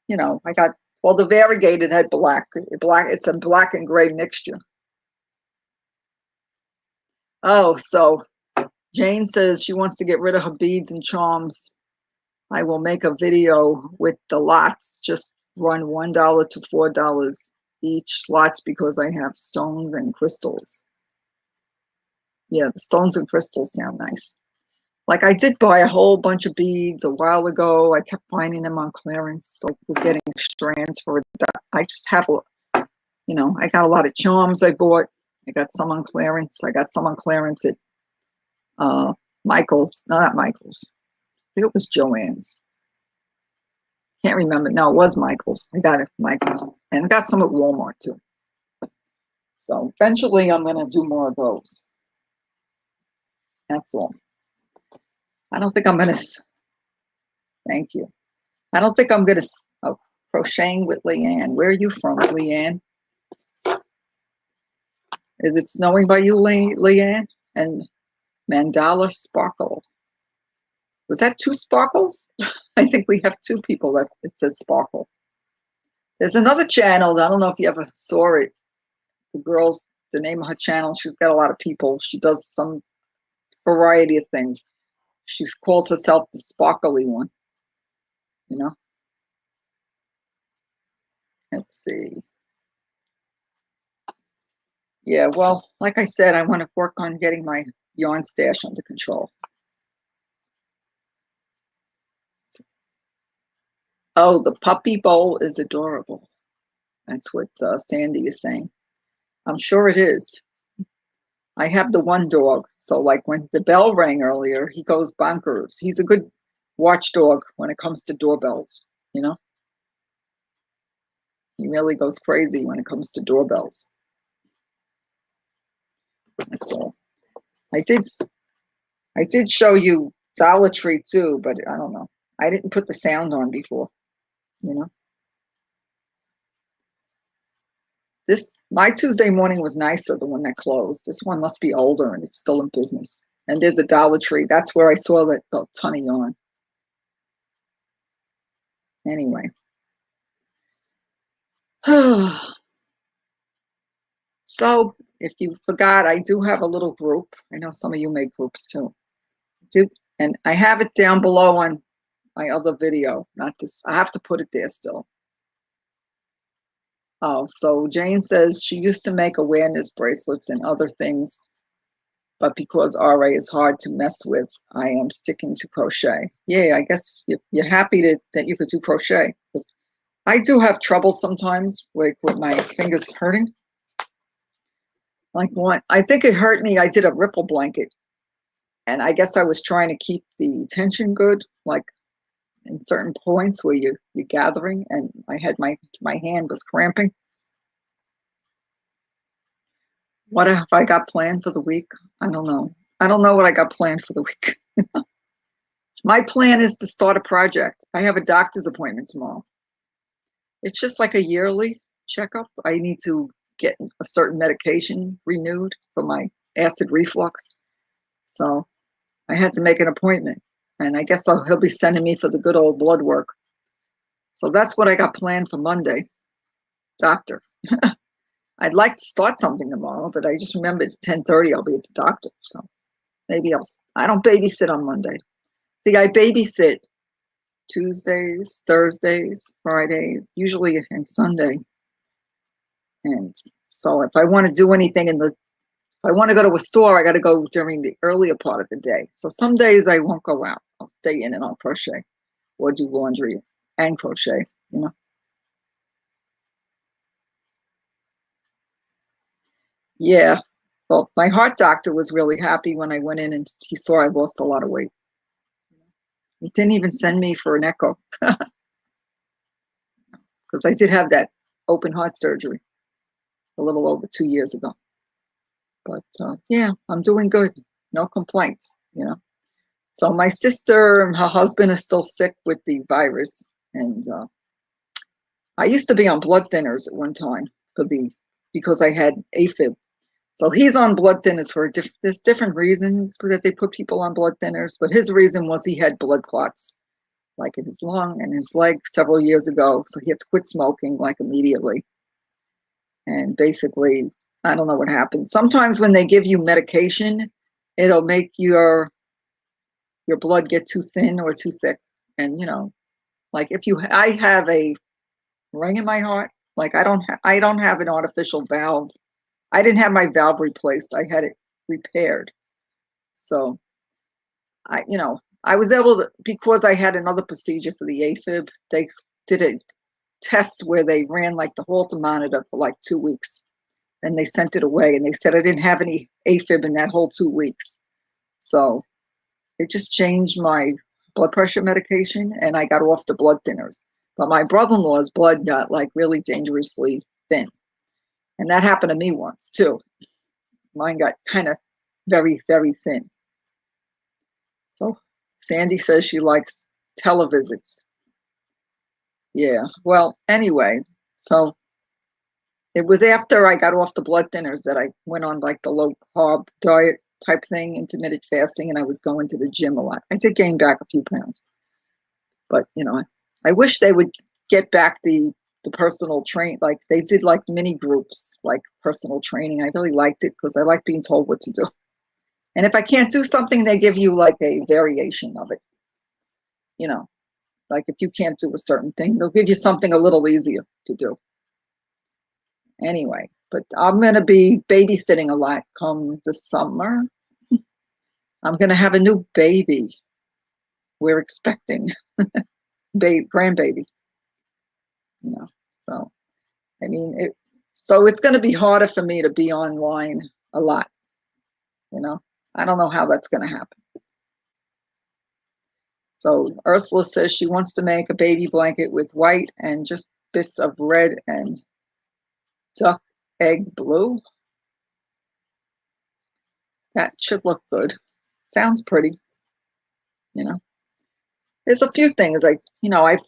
you know, I got well. The variegated had black. Black. It's a black and gray mixture. Oh, so Jane says she wants to get rid of her beads and charms. I will make a video with the lots. Just run $1 to $4 each lots because I have stones and crystals. Yeah, the stones and crystals sound nice. Like I did buy a whole bunch of beads a while ago. I kept finding them on clearance, so I was getting strands for it. I just have, you know, I got a lot of charms I bought. I got some on clearance. I got some on clearance at Michael's. No, not Michael's. I think it was Joann's. Can't remember. No, it was Michael's. I got it from Michael's. And I got some at Walmart too. So eventually I'm going to do more of those. That's all. I don't think I'm going to, thank you. I don't think I'm going to, oh, crocheting with Leanne. Where are you from, Leanne? Is it snowing by you, Leanne? And Mandala Sparkle. Was that two sparkles? I think we have two people that it says Sparkle. There's another channel. I don't know if you ever saw it. The girl's, the name of her channel, she's got a lot of people. She does some variety of things. She calls herself the sparkly one, you know. Let's see. Yeah, well, like I said, I want to work on getting my yarn stash under control. Oh, the puppy bowl is adorable. That's what Sandy is saying. I'm sure it is. I have the one dog, so like when the bell rang earlier, he goes bonkers. He's a good watchdog when it comes to doorbells, you know. He really goes crazy when it comes to doorbells. That's all. I did show you Dollar Tree too, but I don't know. I didn't put the sound on before, you know. My Tuesday morning was nicer, the one that closed. This one must be older and it's still in business. And there's a Dollar Tree. That's where I saw that ton of yarn. Anyway. So if you forgot, I do have a little group. I know some of you make groups too. And I have it down below on my other video. Not this. I have to put it there still. Oh, so Jane says she used to make awareness bracelets and other things, but because RA is hard to mess with, I am sticking to crochet. Yeah, I guess you're happy that you could do crochet. Because I do have trouble sometimes with my fingers hurting. Like one, I think it hurt me. I did a ripple blanket, and I guess I was trying to keep the tension good, like in certain points where you're gathering, and I had my hand was cramping. What have I got planned for the week? I don't know. I don't know what I got planned for the week. My plan is to start a project. I have a doctor's appointment tomorrow. It's just like a yearly checkup. I need to get a certain medication renewed for my acid reflux. So I had to make an appointment. And I guess he'll be sending me for the good old blood work. So that's what I got planned for Monday. Doctor. I'd like to start something tomorrow, but I just remembered at 10:30 I'll be at the doctor. So maybe I don't babysit on Monday. See, I babysit Tuesdays, Thursdays, Fridays, usually and Sunday. And so if I want to do anything if I want to go to a store, I got to go during the earlier part of the day. So some days I won't go out. I'll stay in and I'll crochet or do laundry and crochet, you know. Yeah. Well, my heart doctor was really happy when I went in and he saw I lost a lot of weight. He didn't even send me for an echo because I did have that open heart surgery a little over 2 years ago. But yeah, I'm doing good. No complaints, So my sister and her husband is still sick with the virus. And I used to be on blood thinners at one time because I had AFib. So he's on blood thinners for there's different reasons that they put people on blood thinners. But his reason was he had blood clots, like in his lung and his leg several years ago. So he had to quit smoking like immediately. And basically, I don't know what happens. Sometimes when they give you medication, it'll make your blood get too thin or too thick. And like I have a ring in my heart. Like I don't have an artificial valve. I didn't have my valve replaced. I had it repaired. So I was able to, because I had another procedure for the AFib. They did a test where they ran like the Holter monitor for like 2 weeks. And they sent it away, and they said I didn't have any AFib in that whole 2 weeks. So it just changed my blood pressure medication, and I got off the blood thinners. But my brother-in-law's blood got like really dangerously thin. And that happened to me once too. Mine got kind of very, very thin. So Sandy says she likes televisits. Yeah. Well, anyway, so it was after I got off the blood thinners that I went on like the low carb diet type thing, intermittent fasting, and I was going to the gym a lot. I did gain back a few pounds. But I wish they would get back the personal train, like they did like mini groups, like personal training. I really liked it because I like being told what to do. And if I can't do something, they give you like a variation of it. Like if you can't do a certain thing, they'll give you something a little easier to do. Anyway, but I'm going to be babysitting a lot come the summer. I'm going to have a new baby. We're expecting grandbaby. So I mean, so it's going to be harder for me to be online a lot. I don't know how that's going to happen. So Ursula says she wants to make a baby blanket with white and just bits of red and duck egg blue. That should look good. Sounds pretty. There's a few things I've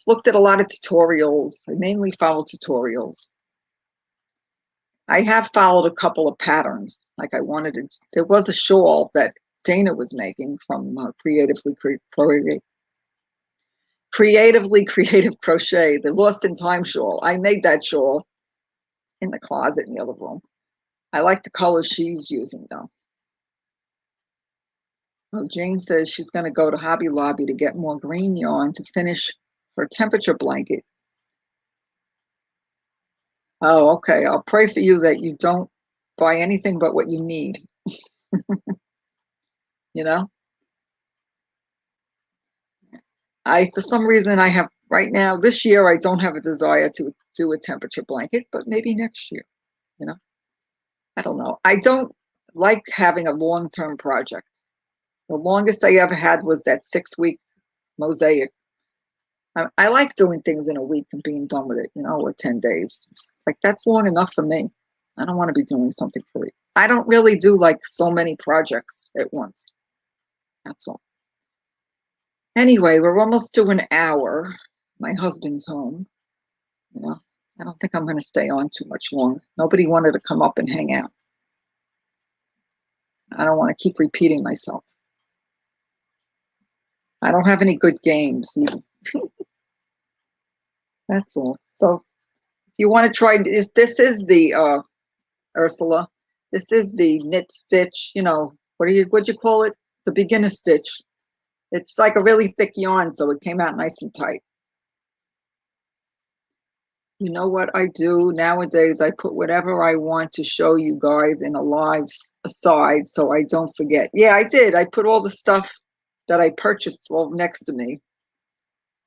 looked at a lot of tutorials. I mainly follow tutorials. I have followed a couple of patterns. Like there was a shawl that Dana was making from Creative Crochet, the Lost in Time shawl. I made that shawl in the closet in the other room. I like the colors she's using though. Oh, Jane says she's going to go to Hobby Lobby to get more green yarn to finish her temperature blanket. Oh, okay. I'll pray for you that you don't buy anything but what you need. For some reason, I have right now, this year, I don't have a desire to do a temperature blanket, but maybe next year, I don't know. I don't like having a long-term project. The longest I ever had was that 6-week mosaic. I like doing things in a week and being done with it, or 10 days. It's like, that's long enough for me. I don't want to be doing something for it. I don't really do like so many projects at once. That's all. Anyway, we're almost to an hour. My husband's home. I don't think I'm going to stay on too much longer. Nobody wanted to come up and hang out. I don't want to keep repeating myself. I don't have any good games either. That's all. So if you want to try, this is the Ursula. This is the knit stitch. What'd you call it? The beginner stitch. It's like a really thick yarn, so it came out nice and tight. You know what I do nowadays? I put whatever I want to show you guys in a live aside so I don't forget. Yeah, I did. I put all the stuff that I purchased all next to me.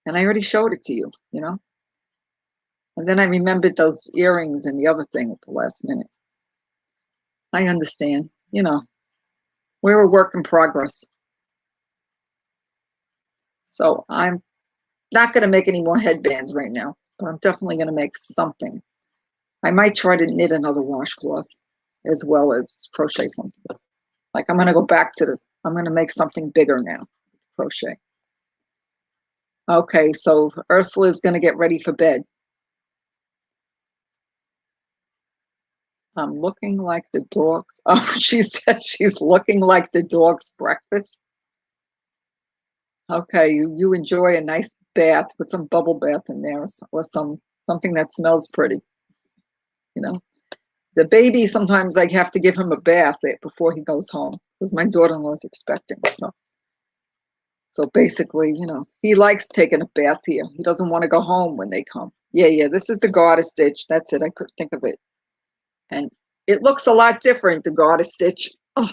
And I already showed it to you, And then I remembered those earrings and the other thing at the last minute. I understand. We're a work in progress. So I'm not going to make any more headbands right now, but I'm definitely going to make something. I might try to knit another washcloth as well as crochet something. Like I'm going to go back to I'm going to make something bigger now, crochet. Okay, so Ursula is going to get ready for bed. I'm looking like the dogs. Oh, she said she's looking like the dog's breakfast. Okay, you enjoy a nice bath, put some bubble bath in there or something that smells pretty, you know. The baby, sometimes I have to give him a bath before he goes home because my daughter-in-law is expecting. So basically, you know, he likes taking a bath here. He doesn't want to go home when they come. Yeah, this is the garter stitch. That's it. I couldn't think of it. And it looks a lot different, the garter stitch. Oh,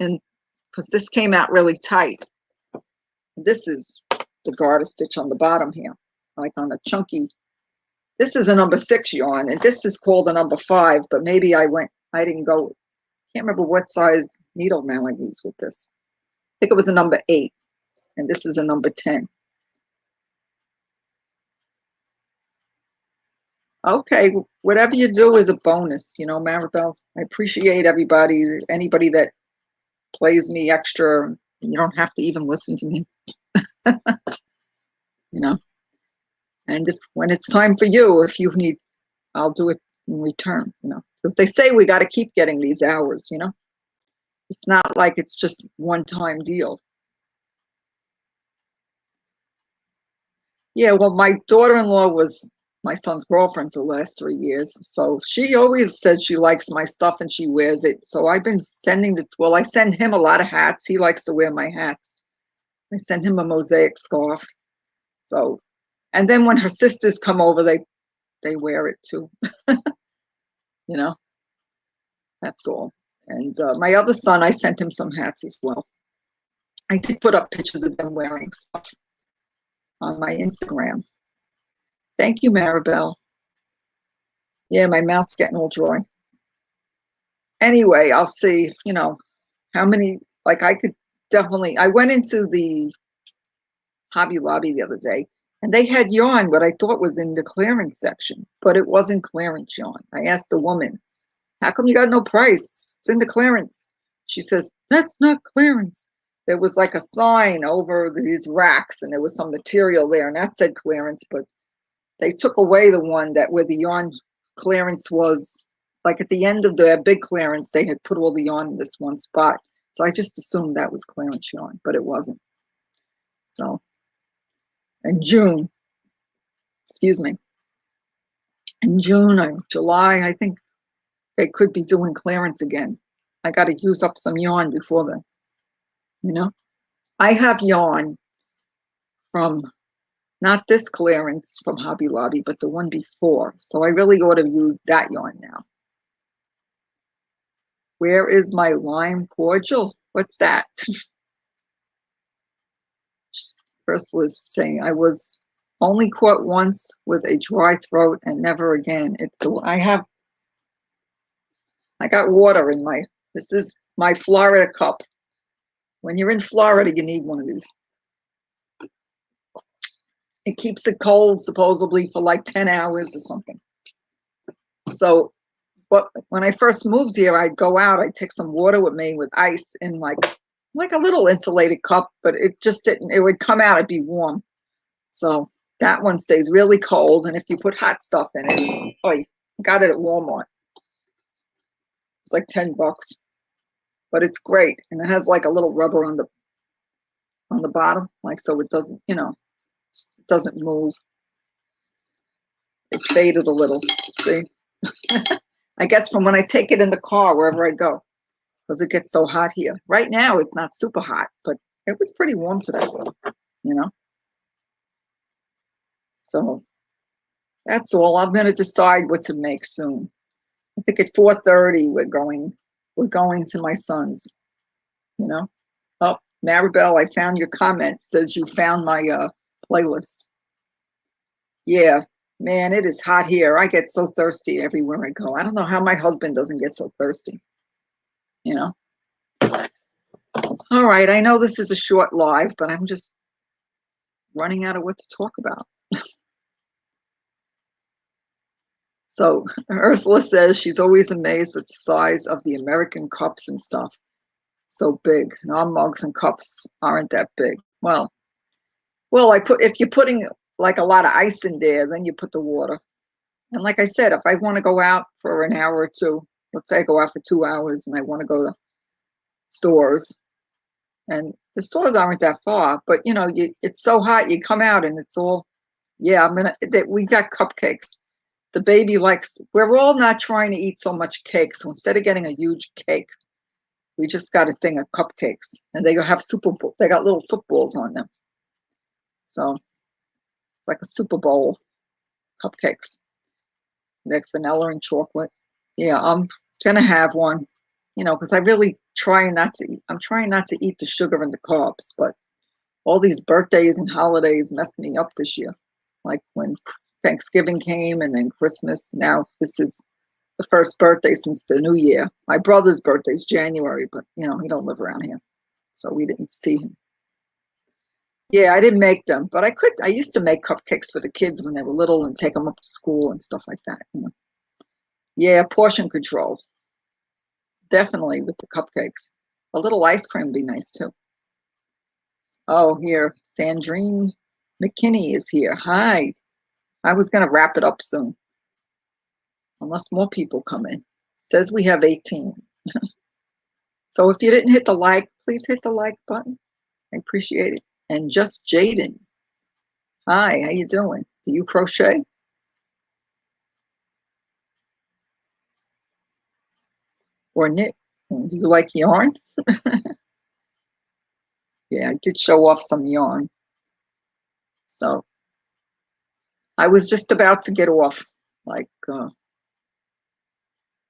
and because this came out really tight. This is the garter stitch on the bottom here, like on a chunky. This is a number 6 yarn, and this is called a number 5, but maybe I didn't go, can't remember what size needle now I use with this. I think it was a number 8, and this is a number 10. Okay, whatever you do is a bonus, you know, Maribel. I appreciate anybody that plays me extra. You don't have to even listen to me, you know. And when it's time for you, if you need, I'll do it in return, you know. Because they say we got to keep getting these hours, you know. It's not like it's just one-time deal. Yeah, well, my daughter-in-law was my son's girlfriend for the last 3 years. So she always says she likes my stuff and she wears it. So I've been I send him a lot of hats. He likes to wear my hats. I send him a mosaic scarf. So, and then when her sisters come over, they wear it too. You know, that's all. And my other son, I sent him some hats as well. I did put up pictures of them wearing stuff on my Instagram. Thank you, Maribel. Yeah, my mouth's getting all dry. Anyway, I'll see, you know, how many, like I went into the Hobby Lobby the other day and they had yarn, what I thought was in the clearance section, but it wasn't clearance yarn. I asked the woman, how come you got no price? It's in the clearance. She says, that's not clearance. There was like a sign over these racks and there was some material there and that said clearance, but they took away the one that where the yarn clearance was, like at the end of the big clearance, they had put all the yarn in this one spot. So I just assumed that was clearance yarn, but it wasn't. So in June, excuse me, in June or July, I think they could be doing clearance again. I got to use up some yarn before then, you know. I have yarn from not this clearance from Hobby Lobby, but the one before. So I really ought to use that yarn now. Where is my lime cordial? What's that? Ursula is saying, I was only caught once with a dry throat and never again. I got water in this is my Florida cup. When you're in Florida, you need one of these. It keeps it cold, supposedly, for like 10 hours or something. So, but when I first moved here, I'd go out, I'd take some water with me with ice in like a little insulated cup, but it just didn't, it would come out, it'd be warm. So that one stays really cold. And if you put hot stuff in it, oh, you got it at Walmart. It's like $10, but it's great. And it has like a little rubber on the bottom, like, so it doesn't, you know, it doesn't move. It faded a little, see? I guess from when I take it in the car, wherever I go, because it gets so hot here. Right now, it's not super hot, but it was pretty warm today, you know? So that's all. I'm going to decide what to make soon. I think at 4:30 we're going to my son's, you know. Oh, Maribel, I found your comment. Says you found my playlist. Yeah, man, it is hot here. I get so thirsty everywhere I go. I don't know how my husband doesn't get so thirsty, you know. All right, I know this is a short live, but I'm just running out of what to talk about. So Ursula says she's always amazed at the size of the American cups and stuff. So big. And our mugs and cups aren't that big. Well, if you're putting like a lot of ice in there, then you put the water. And like I said, if I want to go out for an hour or two, let's say I go out for 2 hours and I want to go to stores, and the stores aren't that far, but it's so hot, you come out and it's all, yeah, we got cupcakes. The baby likes, we're all not trying to eat so much cake. So instead of getting a huge cake, we just got a thing of cupcakes, and they have they got little footballs on them. So it's like a Super Bowl cupcakes. They're vanilla and chocolate. Yeah, I'm gonna have one, because I'm trying not to eat the sugar and the carbs, but all these birthdays and holidays messed me up this year. Like when Thanksgiving came and then Christmas. Now this is the first birthday since the new year. My brother's birthday's January, but he don't live around here, so we didn't see him. Yeah, I didn't make them, but I could. I used to make cupcakes for the kids when they were little and take them up to school and stuff like that. Yeah, portion control. Definitely with the cupcakes. A little ice cream would be nice too. Oh, here, Sandrine McKinney is here. Hi. I was going to wrap it up soon, unless more people come in. It says we have 18. So if you didn't hit the like, please hit the like button. I appreciate it. And just Jaden. Hi, how you doing? Do you crochet? Or knit? Do you like yarn? Yeah, I did show off some yarn. So I was just about to get off. Like,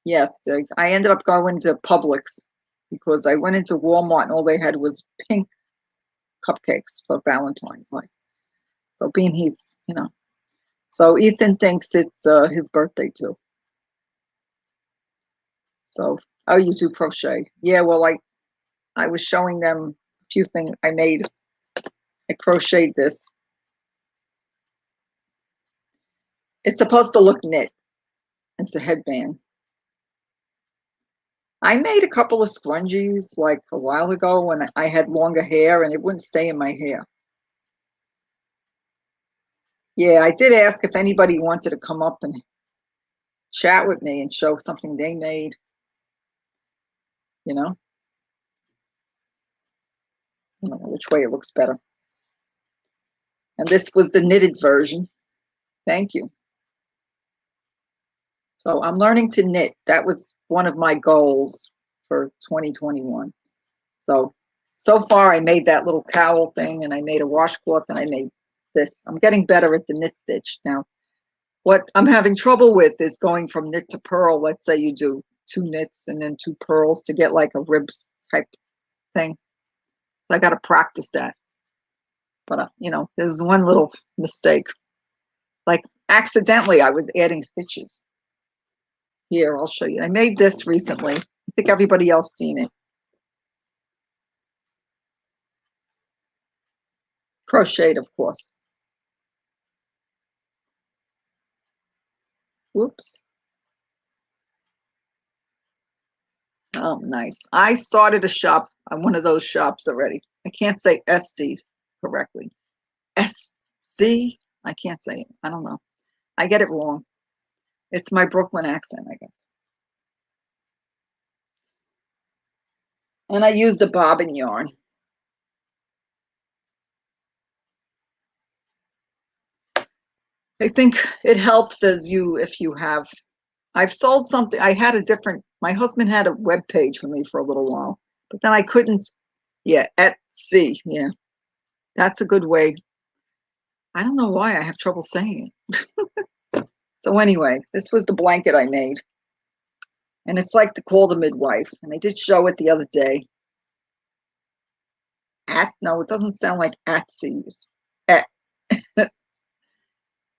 yes, I ended up going to Publix because I went into Walmart and all they had was pink cupcakes for Valentine's. Like, so being so Ethan thinks it's his birthday too. So, oh, you do crochet? Yeah, well, I was showing them a few things I made. I crocheted this. It's supposed to look knit. It's a headband. I made a couple of scrunchies like a while ago when I had longer hair and it wouldn't stay in my hair. Yeah, I did ask if anybody wanted to come up and chat with me and show something they made. I don't know which way it looks better. And this was the knitted version. Thank you. So I'm learning to knit. That was one of my goals for 2021. So far I made that little cowl thing and I made a washcloth and I made this. I'm getting better at the knit stitch now. What I'm having trouble with is going from knit to purl. Let's say you do 2 knits and then 2 purls to get like a ribs type thing. So I got to practice that. But, there's one little mistake. Like accidentally, I was adding stitches. Here, I'll show you. I made this recently. I think everybody else seen it. Crocheted, of course. Whoops. Oh, nice. I started a shop on one of those shops already. I can't say SD correctly. SC? I can't say it. I don't know. I get it wrong. It's my Brooklyn accent, I guess. And I used a bobbin yarn. I think it helps if you have, I've sold something. My husband had a web page for me for a little while, but then I couldn't. Yeah, Etsy. Yeah, that's a good way. I don't know why I have trouble saying it. So anyway, this was the blanket I made. And it's like to call the midwife. And I did show it the other day. No, it doesn't sound like Atsy. It's at,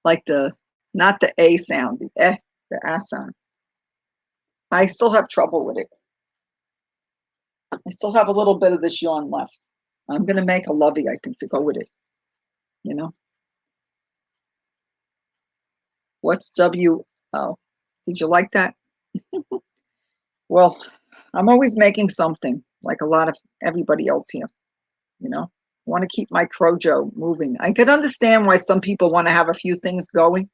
like not the A sound, the A sound. I still have trouble with it. I still have a little bit of this yarn left. I'm going to make a lovey, I think, to go with it. you know. What's W? Oh, did you like that? Well, I'm always making something, like a lot of everybody else here, you know. I want to keep my crojo moving. I could understand why some people want to have a few things going,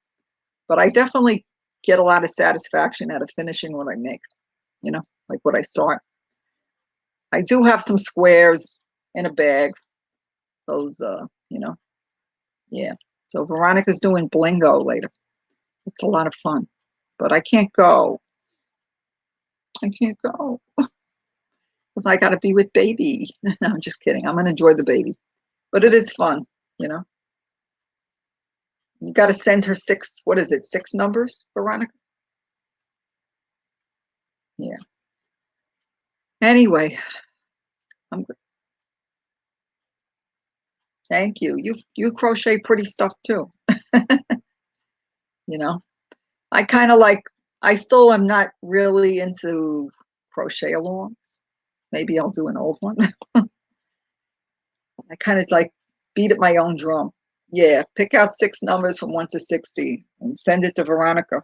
but I definitely get a lot of satisfaction out of finishing what I make, you know, like what I start. I do have some squares in a bag. Those, you know, yeah. So Veronica's doing Blingo later. It's a lot of fun, but I can't go. I can't go because I got to be with baby. No, I'm just kidding. I'm going to enjoy the baby, but it is fun, you know. You got to send her six, what is it, six numbers, Veronica? Yeah. Anyway, I'm good. Thank you. You crochet pretty stuff too, you know. I kind of like, I still am not really into crochet alongs. Maybe I'll do an old one. I kind of like beat at my own drum. Yeah, pick out six numbers from 1 to 60 and send it to Veronica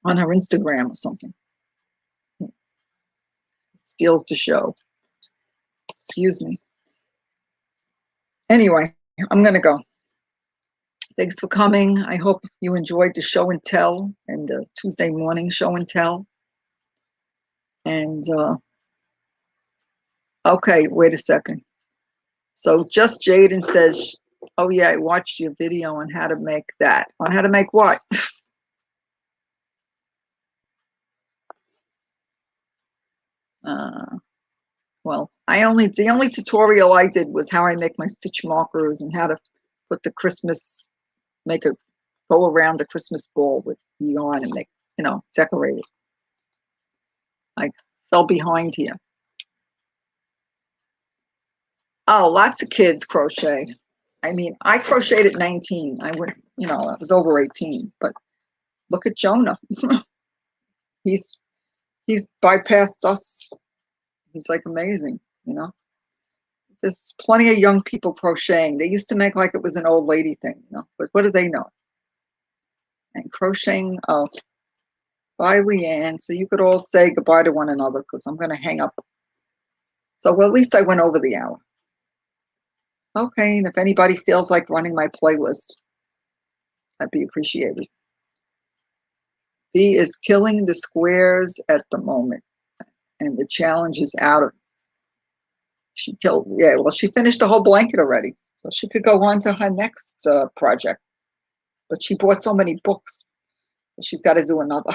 on her Instagram or something. Steals the show. Excuse me. Anyway, I'm going to go. Thanks for coming. I hope you enjoyed the show and tell and the Tuesday morning show and tell. And okay, wait a second. So just Jaden says, oh yeah, I watched your video on how to make that. On how to make what? Well, the only tutorial I did was how I make my stitch markers and how to put the Christmas, make a go around the Christmas ball with yarn and make, you know, decorate it. I fell behind here. Oh, lots of kids crochet. I mean, I crocheted at 19. I went, you know, I was over 18, but look at Jonah. he's he's bypassed us. He's like amazing, you know. There's plenty of young people crocheting. They used to make like it was an old lady thing, you know, but what do they know? And crocheting, oh, bye, Leanne. So you could all say goodbye to one another because I'm going to hang up. So well, at least I went over the hour. Okay, and if anybody feels like running my playlist, that'd be appreciated. B is killing the squares at the moment, and the challenge is out of. She killed, yeah, well, she finished a whole blanket already. So she could go on to her next project. But she bought so many books, so she's got to do another.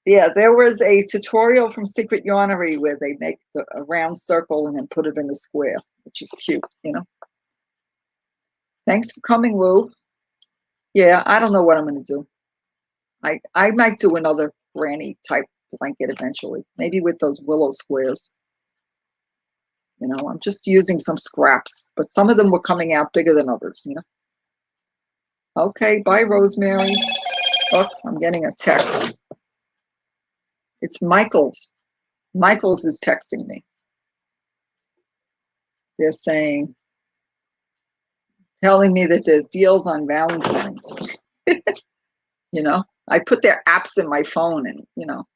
Yeah, there was a tutorial from Secret Yarnery where they make a round circle and then put it in a square, which is cute, you know. Thanks for coming, Lou. Yeah, I don't know what I'm going to do. I might do another granny type blanket eventually, maybe with those willow squares. You know, I'm just using some scraps, but some of them were coming out bigger than others, you know. Okay, bye, Rosemary. Oh, I'm getting a text. It's Michael's. Michael's is texting me. They're saying, telling me that there's deals on Valentine's. You know, I put their apps in my phone, and you know,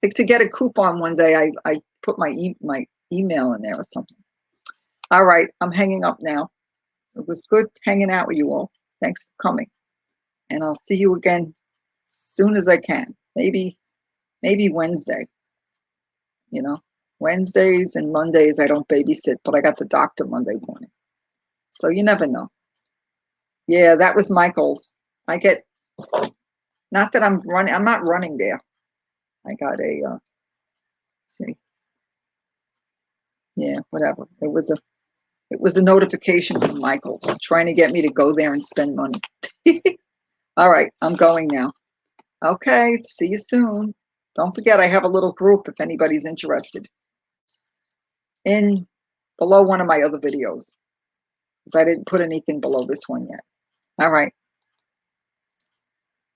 like to get a coupon one day, I put my email in there or something. All right, I'm hanging up now. It was good hanging out with you all. Thanks for coming, and I'll see you again as soon as I can. Maybe Wednesday. You know, Wednesdays and Mondays I don't babysit, but I got the doctor Monday morning, so you never know. Yeah, that was Michael's. I get, not that I'm running. I'm not running there. I got a see. Yeah, whatever. It was a notification from Michael's trying to get me to go there and spend money. All right, I'm going now. Okay, see you soon. Don't forget, I have a little group if anybody's interested in below one of my other videos because I didn't put anything below this one yet. All right.